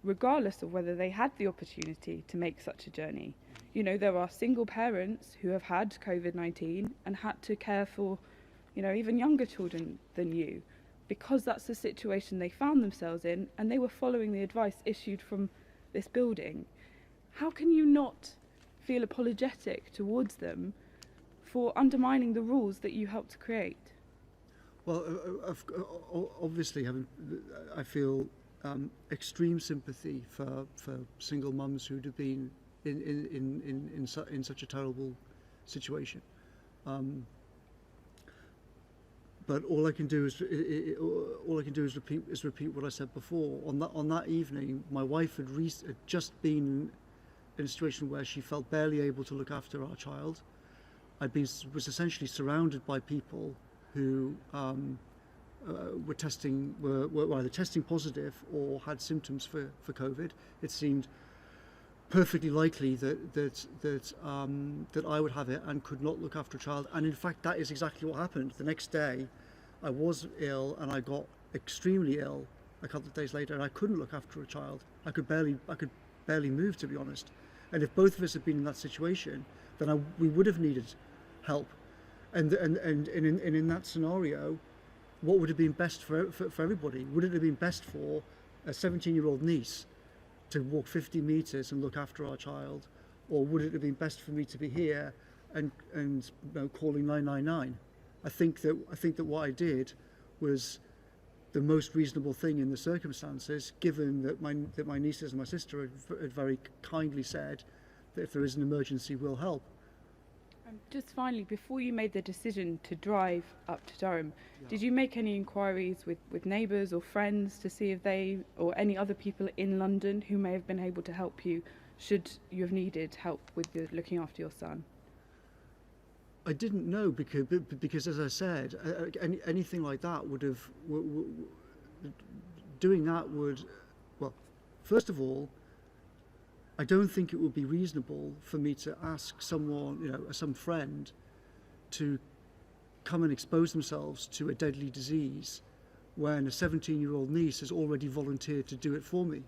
regardless of whether they had the opportunity to make such a journey. There are single parents who have had COVID-19 and had to care for, even younger children than you. because that's the situation they found themselves in, and they were following the advice issued from this building. How can you not feel apologetic towards them for undermining the rules that you helped create? Well, obviously, I feel extreme sympathy for single mums who'd have been in such a terrible situation. But all I can do is repeat what I said before. On that evening, my wife had just been in a situation where she felt barely able to look after our child. Was essentially surrounded by people who were either testing positive or had symptoms for COVID. It seemed perfectly likely that I would have it and could not look after a child. And in fact, that is exactly what happened. The next day, I was ill and I got extremely ill a couple of days later, and I couldn't look after a child. I could barely move, to be honest. And if both of us had been in that situation, then we would have needed help. And in that scenario, what would have been best for everybody? Would it have been best for a 17-year-old niece to walk 50 meters and look after our child, or would it have been best for me to be here and calling 999? I think that what I did was the most reasonable thing in the circumstances, given that my nieces and my sister had very kindly said that if there is an emergency, we'll help. Just finally, before you made the decision to drive up to Durham, did you make any inquiries with neighbours or friends to see if they or any other people in London who may have been able to help you should you have needed help with looking after your son? I didn't know because as I said, anything like that would have, doing that would, well, first of all, I don't think it would be reasonable for me to ask someone, some friend, to come and expose themselves to a deadly disease when a 17-year-old niece has already volunteered to do it for me.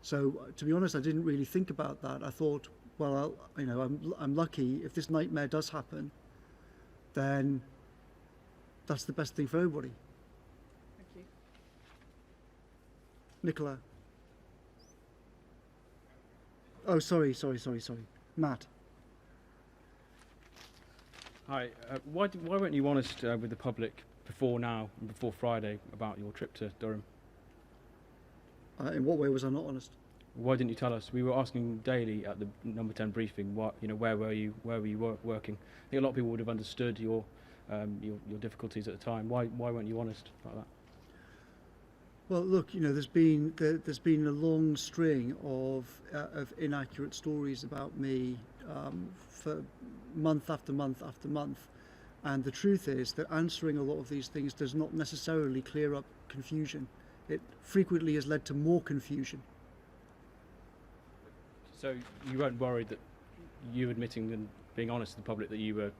So, to be honest, I didn't really think about that. I thought, well, I'm lucky. If this nightmare does happen, then that's the best thing for everybody. Thank you. Nicola. Oh, sorry. Matt. Hi. Why weren't you honest with the public before now and before Friday about your trip to Durham? In what way was I not honest? Why didn't you tell us? We were asking daily at the number 10 briefing. Where were you working? I think a lot of people would have understood your difficulties at the time. Why weren't you honest about that? Well, look, there's been a long string of inaccurate stories about me for month after month after month, and the truth is that answering a lot of these things does not necessarily clear up confusion. It frequently has led to more confusion. So you weren't worried that you admitting and being honest to the public that you were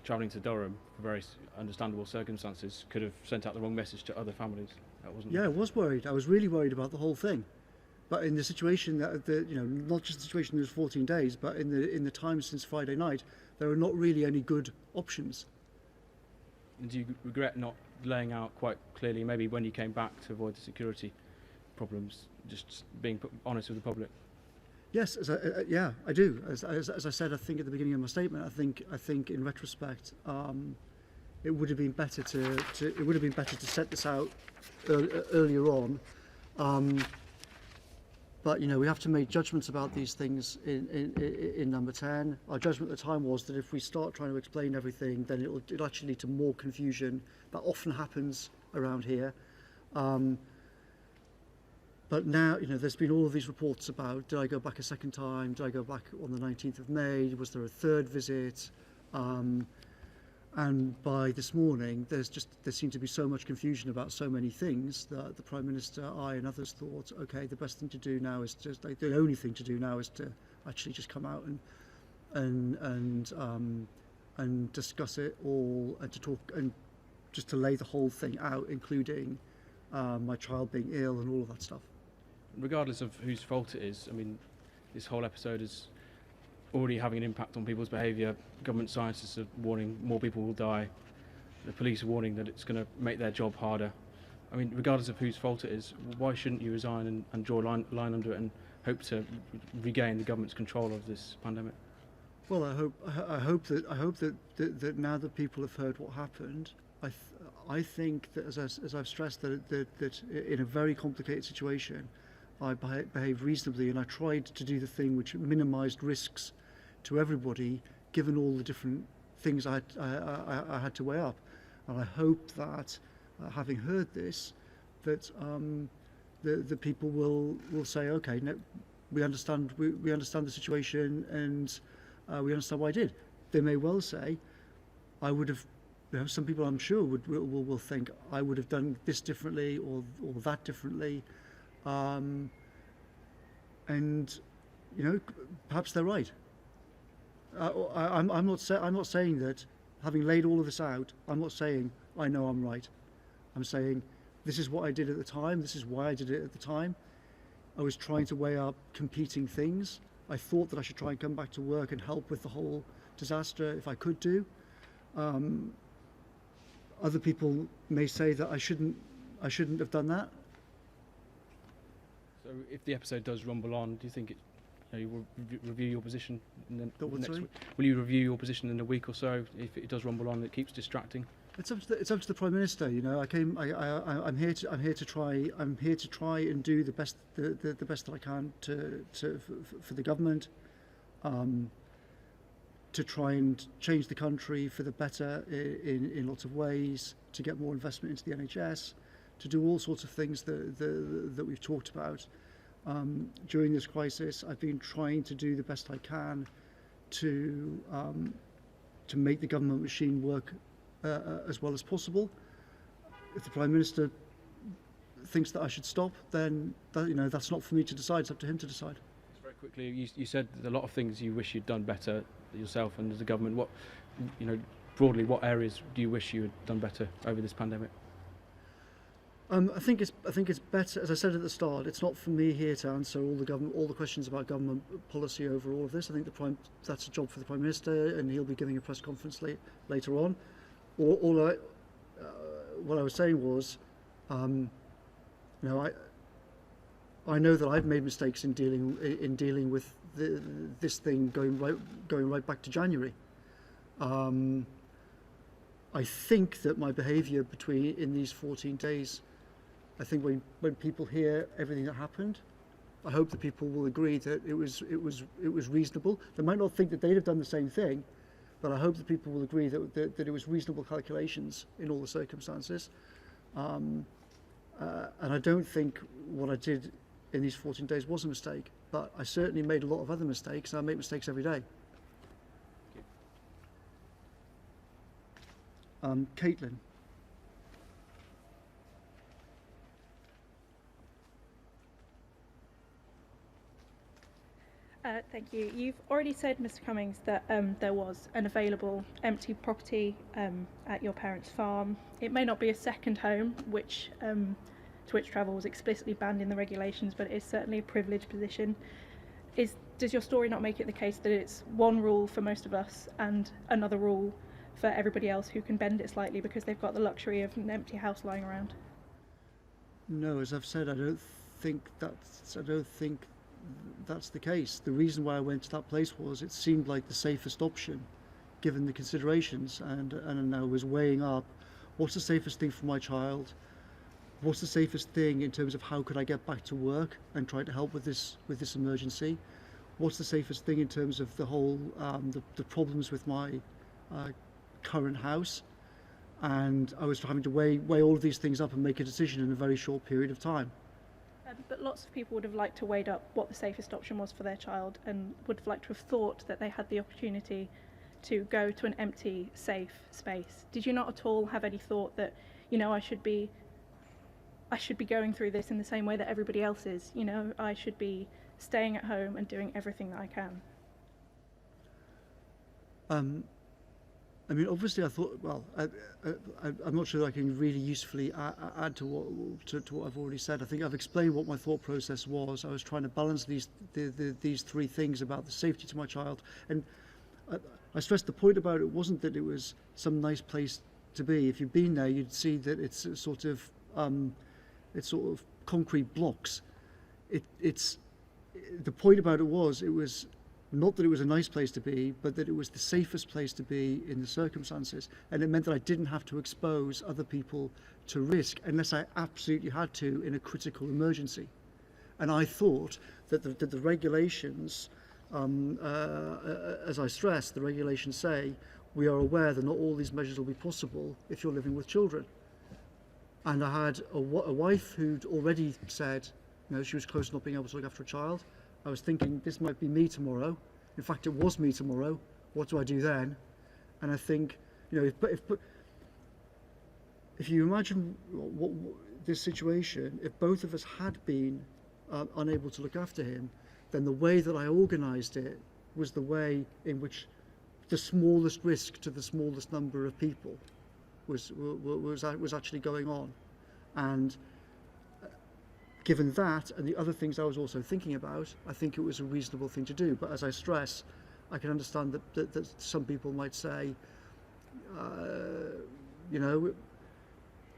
travelling to Durham for very understandable circumstances could have sent out the wrong message to other families? Yeah, I was worried. I was really worried about the whole thing. But in the situation not just the situation in those 14 days, but in the time since Friday night, there are not really any good options. And do you regret not laying out quite clearly, maybe when you came back to avoid the security problems, just being honest with the public? Yes, I do. As I said, I think at the beginning of my statement, I think in retrospect, it would have been better to set this out earlier on. But we have to make judgments about these things in number 10. Our judgment at the time was that if we start trying to explain everything, then it'll actually lead to more confusion. That often happens around here. But now, there's been all of these reports about, did I go back a second time? Did I go back on the 19th of May? Was there a third visit? And by this morning, there seemed to be so much confusion about so many things that the Prime Minister, I and others thought, okay, the best thing to do now is the only thing to do now is to actually just come out and discuss it all, and to talk and just to lay the whole thing out, including my child being ill and all of that stuff. Regardless of whose fault it is, I mean, this whole episode is already having an impact on people's behaviour. Government scientists are warning more people will die. the police are warning that it's going to make their job harder. I mean, regardless of whose fault it is, why shouldn't you resign and draw a line under it and hope to regain the government's control of this pandemic? Well, I hope that now that people have heard what happened, I think that as I've stressed that in a very complicated situation, I behaved reasonably, and I tried to do the thing which minimised risks to everybody, given all the different things I had to weigh up. And I hope that, having heard this, that the people will say, okay, no, we understand the situation, and we understand what I did. They may well say, I would have. Some people, I'm sure, will think I would have done this differently or that differently, and perhaps they're right. I'm not saying that, having laid all of this out, I'm not saying I know I'm right. I'm saying this is what I did at the time. This is why I did it at the time. I was trying to weigh up competing things. I thought that I should try and come back to work and help with the whole disaster if I could do. Other people may say that I shouldn't have done that. So, if the episode does rumble on, do you think you will review your position in the next week? Will you review your position in a week or so if it does rumble on? It keeps distracting. It's up to the Prime Minister. I'm here to try and do the best that I can for the government. To try and change the country for the better in lots of ways, to get more investment into the NHS, to do all sorts of things that we've talked about. During this crisis, I've been trying to do the best I can to make the government machine work as well as possible. If the Prime Minister thinks that I should stop, then that's not for me to decide. It's up to him to decide. Just very quickly, you said a lot of things you wish you'd done better yourself and as a government. What, broadly, what areas do you wish you had done better over this pandemic? I think it's better, as I said at the start. It's not for me here to answer all the questions about government policy over all of this. I think that's a job for the Prime Minister, and he'll be giving a press conference later on. What I was saying was, I know that I've made mistakes in dealing with this thing going right back to January. I think that my behaviour in these 14 days, I think when people hear everything that happened, I hope that people will agree that it was reasonable. They might not think that they'd have done the same thing, but I hope that people will agree that it was reasonable calculations in all the circumstances. And I don't think what I did in these 14 days was a mistake, but I certainly made a lot of other mistakes, and I make mistakes every day. Caitlin. Thank you. You've already said, Mr. Cummings, that there was an available empty property at your parents' farm. It may not be a second home, to which travel was explicitly banned in the regulations, but it is certainly a privileged position. Does your story not make it the case that it's one rule for most of us and another rule for everybody else who can bend it slightly because they've got the luxury of an empty house lying around? No, as I've said, I don't think that's the case. The reason why I went to that place was it seemed like the safest option, given the considerations, and I was weighing up what's the safest thing for my child, what's the safest thing in terms of how could I get back to work and try to help with this emergency, what's the safest thing in terms of the whole the problems with my current house, and I was having to weigh all of these things up and make a decision in a very short period of time. But lots of people would have liked to weigh up what the safest option was for their child and would have liked to have thought that they had the opportunity to go to an empty, safe space. Did you not at all have any thought that, I should be going through this in the same way that everybody else is? I should be staying at home and doing everything that I can. Obviously, I thought. Well, I'm not sure that I can really usefully add to what I've already said. I think I've explained what my thought process was. I was trying to balance these three things about the safety to my child, and I stressed the point about it wasn't that it was some nice place to be. If you've been there, you'd see that it's sort of concrete blocks. It's the point about it was not that it was a nice place to be, but that it was the safest place to be in the circumstances, and it meant that I didn't have to expose other people to risk unless I absolutely had to in a critical emergency. And I thought that the regulations, as I stressed, the regulations say we are aware that not all these measures will be possible if you're living with children. And I had a wife who'd already said, she was close to not being able to look after a child. I was thinking, this might be me tomorrow. In fact, it was me tomorrow. What do I do then? And I think, if you imagine this situation, if both of us had been unable to look after him, then the way that I organised it was the way in which the smallest risk to the smallest number of people was actually going on. And given that and the other things I was also thinking about, I think it was a reasonable thing to do. But as I stress, I can understand that some people might say,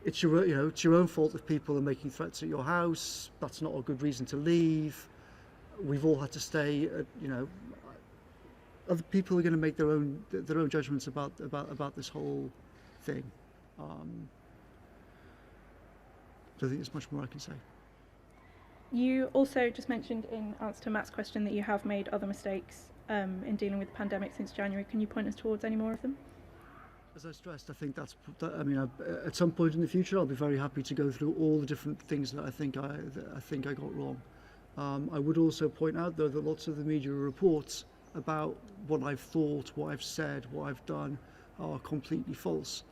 it's your own fault if people are making threats at your house. That's not a good reason to leave. We've all had to stay. Other people are going to make their own judgments about this whole thing. I don't think there's much more I can say. You also just mentioned in answer to Matt's question that you have made other mistakes in dealing with the pandemic since January. Can you point us towards any more of them? As I stressed, I think at some point in the future, I'll be very happy to go through all the different things that I think I got wrong. I would also point out, though, that lots of the media reports about what I've thought, what I've said, what I've done are completely false.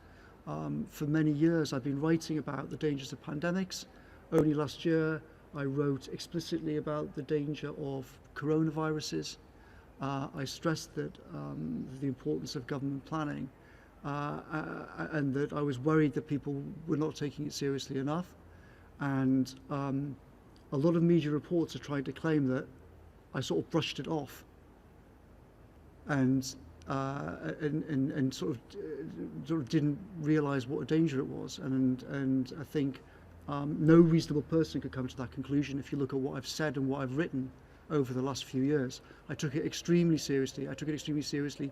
For many years, I've been writing about the dangers of pandemics. Only last year, I wrote explicitly about the danger of coronaviruses. I stressed that the importance of government planning and that I was worried that people were not taking it seriously enough. And a lot of media reports are trying to claim that I sort of brushed it off and sort of didn't realise what a danger it was. And I think no reasonable person could come to that conclusion if you look at what I've said and what I've written over the last few years. I took it extremely seriously. I took it extremely seriously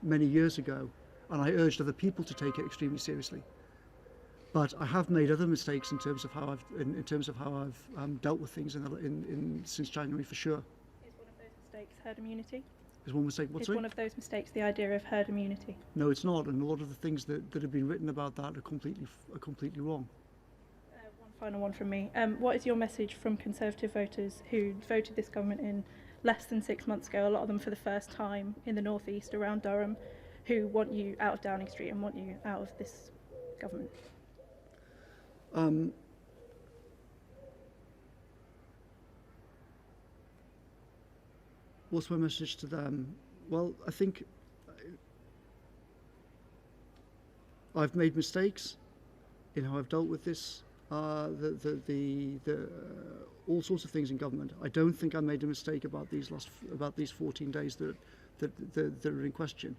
many years ago, and I urged other people to take it extremely seriously. But I have made other mistakes in terms of how I've dealt with things since January, for sure. Is one of those mistakes herd immunity? Is one mistake? Is one of those mistakes the idea of herd immunity? No, it's not, and a lot of the things that have been written about that are completely wrong. One final one from me. What is your message from Conservative voters who voted this government in less than 6 months ago, a lot of them for the first time in the North East around Durham, who want you out of Downing Street and want you out of this government? What's my message to them? Well, I think I've made mistakes in how I've dealt with this, all sorts of things in government. I don't think I made a mistake about these 14 days that are in question,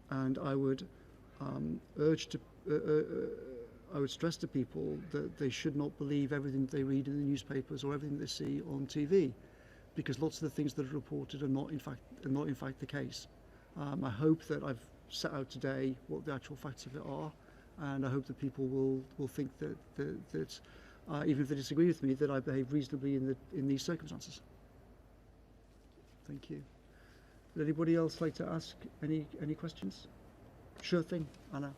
and I would I would stress to people that they should not believe everything they read in the newspapers or everything they see on TV, because lots of the things that are reported are not in fact the case. I hope that I've set out today what the actual facts of it are, and I hope that people will think that even if they disagree with me, that I behave reasonably in these circumstances. Thank you. Would anybody else like to ask any questions? Sure thing, Anna.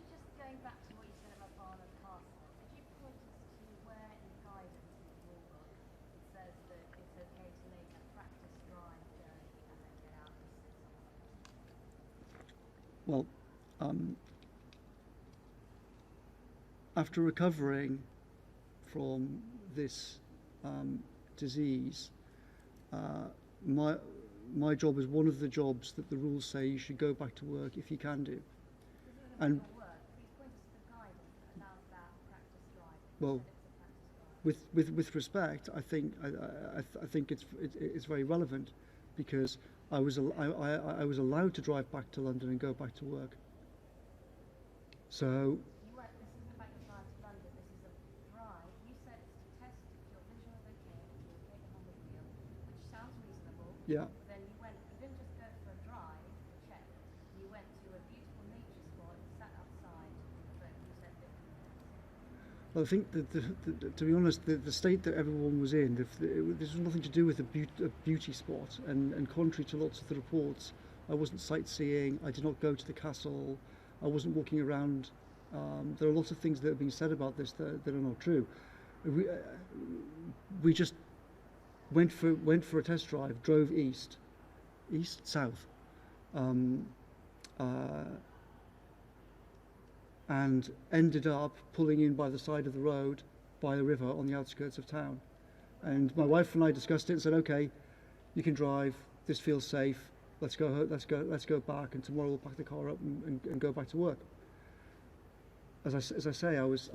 Just going back to what you said about Barnard Castle, could you point us to where in guidance in the rule book it says that it's okay to make a practice drive journey and then get out and sit somewhere? Well, after recovering from this disease, my job is one of the jobs that the rules say you should go back to work if you can do. And well, with respect, I think it's very relevant, because I was allowed to drive back to London and go back to work. So You went, this isn't about your drive to London, this is a drive. You said it's to test if your vision was okay, if you were okay behind the wheel, which sounds reasonable. yeah. But then you didn't just go for a drive for a check. You went to a beautiful nature spot, sat outside, but you said different things. Well, I think that, to be honest, the state that everyone was in, this was nothing to do with a beauty spot, and contrary to lots of the reports, I wasn't sightseeing, I did not go to the castle, I wasn't walking around. There are lots of things that are being said about this that are not true. We just went for a test drive, drove south, and ended up pulling in by the side of the road, by the river on the outskirts of town. And my wife and I discussed it and said, okay, you can drive, this feels safe, let's go back, and tomorrow we'll pack the car up and go back to work. As I say, I was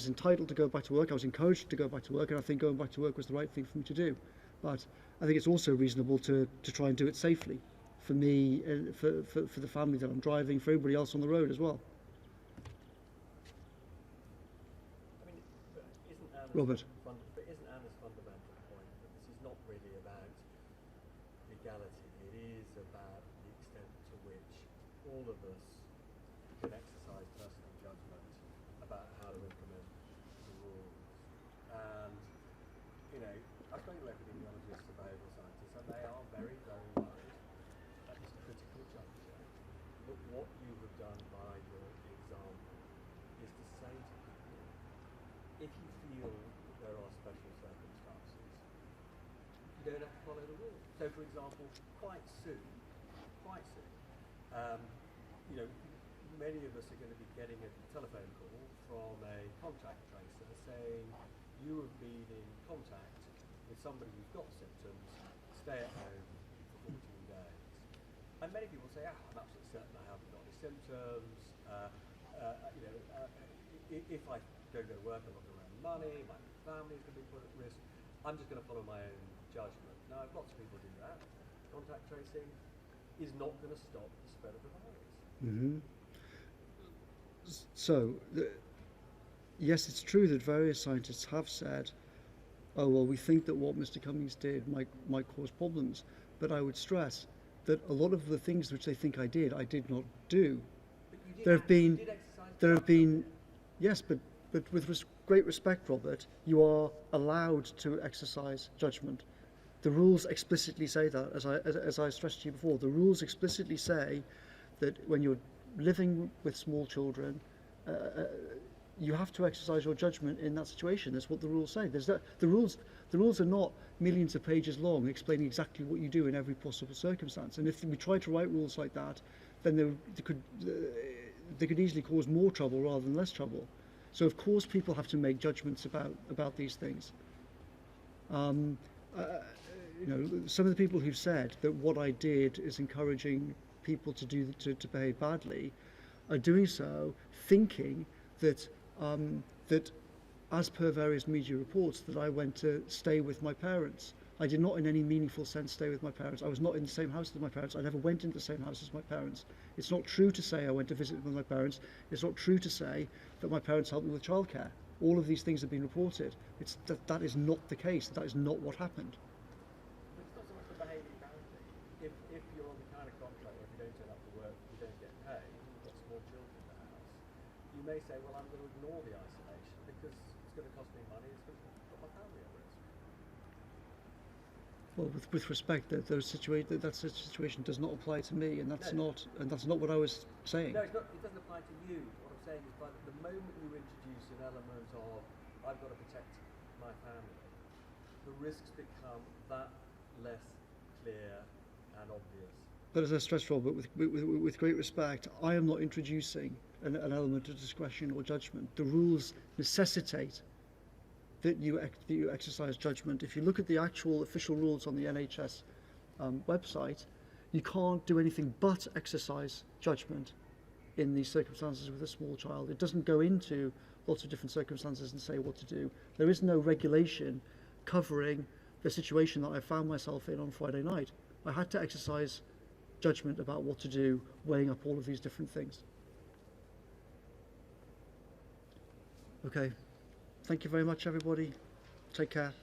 entitled to go back to work, I was encouraged to go back to work, and I think going back to work was the right thing for me to do. But I think it's also reasonable to try and do it safely, for me, for the family that I'm driving, for everybody else on the road as well. I mean, Robert. But isn't Anna's fundamental point that this is not really about legality, it is about the extent to which all of us can exercise personal judgment about how to implement the rules. And, you know, I've spoken to epidemiologists and behavioural scientists, and they are very, very worried at this critical juncture. But what you have done by your example is to say to people, if you feel that there are special circumstances, you don't have to follow the rules. So, for example, quite soon, you know, many of us are going to be getting a telephone call from a contact tracer saying you have been in contact with somebody who's got symptoms, stay at home for 14 days. And many people say, I'm absolutely certain I haven't got any symptoms. You know, if I don't go to work, I'm not going to earn money, my family is going to be put at risk. I'm just going to follow my own judgment. Now, lots of people do that. Contact tracing is not going to stop the spread of the virus. Mm-hmm. So, yes, it's true that various scientists have said, oh, well, we think that what Mr. Cummings did might cause problems. But I would stress that a lot of the things which they think I did not do. There have been, yes, but with great respect, Robert, you are allowed to exercise judgment. The rules explicitly say that, as I stressed to you before. The rules explicitly say that when you're living with small children, you have to exercise your judgment in that situation. That's what the rules say. The rules are not millions of pages long explaining exactly what you do in every possible circumstance. And if we try to write rules like that, then they could easily cause more trouble rather than less trouble. So of course people have to make judgments about these things. You know, some of the people who've said that what I did is encouraging people to behave badly are doing so thinking that that as per various media reports that I went to stay with my parents. I did not in any meaningful sense stay with my parents. I was not in the same house as my parents. I never went into the same house as my parents. It's not true to say I went to visit with my parents. It's not true to say that my parents helped me with childcare. All of these things have been reported. That is not the case. That is not what happened. It's not so much the behaviour penalty. If you're on the kind of contract where if you don't turn up to work, you don't get paid, and you've got small children in the house, you may say, well, I'm going to ignore the isolation because it's going to cost me money, it's going to put my family at risk. Well, with respect, that situation does not apply to me, and that's not what I was saying. No, it doesn't apply to you. What I'm saying is, by the moment you introduce an element of I've got to protect my family, the risks become that less clear and obvious. But as I stressed, Robert, with great respect, I am not introducing an element of discretion or judgment. The rules necessitate that you exercise judgment. If you look at the actual official rules on the NHS website, you can't do anything but exercise judgment in these circumstances with a small child. It doesn't go into lots of different circumstances and say what to do. There is no regulation covering the situation that I found myself in on Friday night. I had to exercise judgment about what to do, weighing up all of these different things. Okay. Thank you very much, everybody. Take care.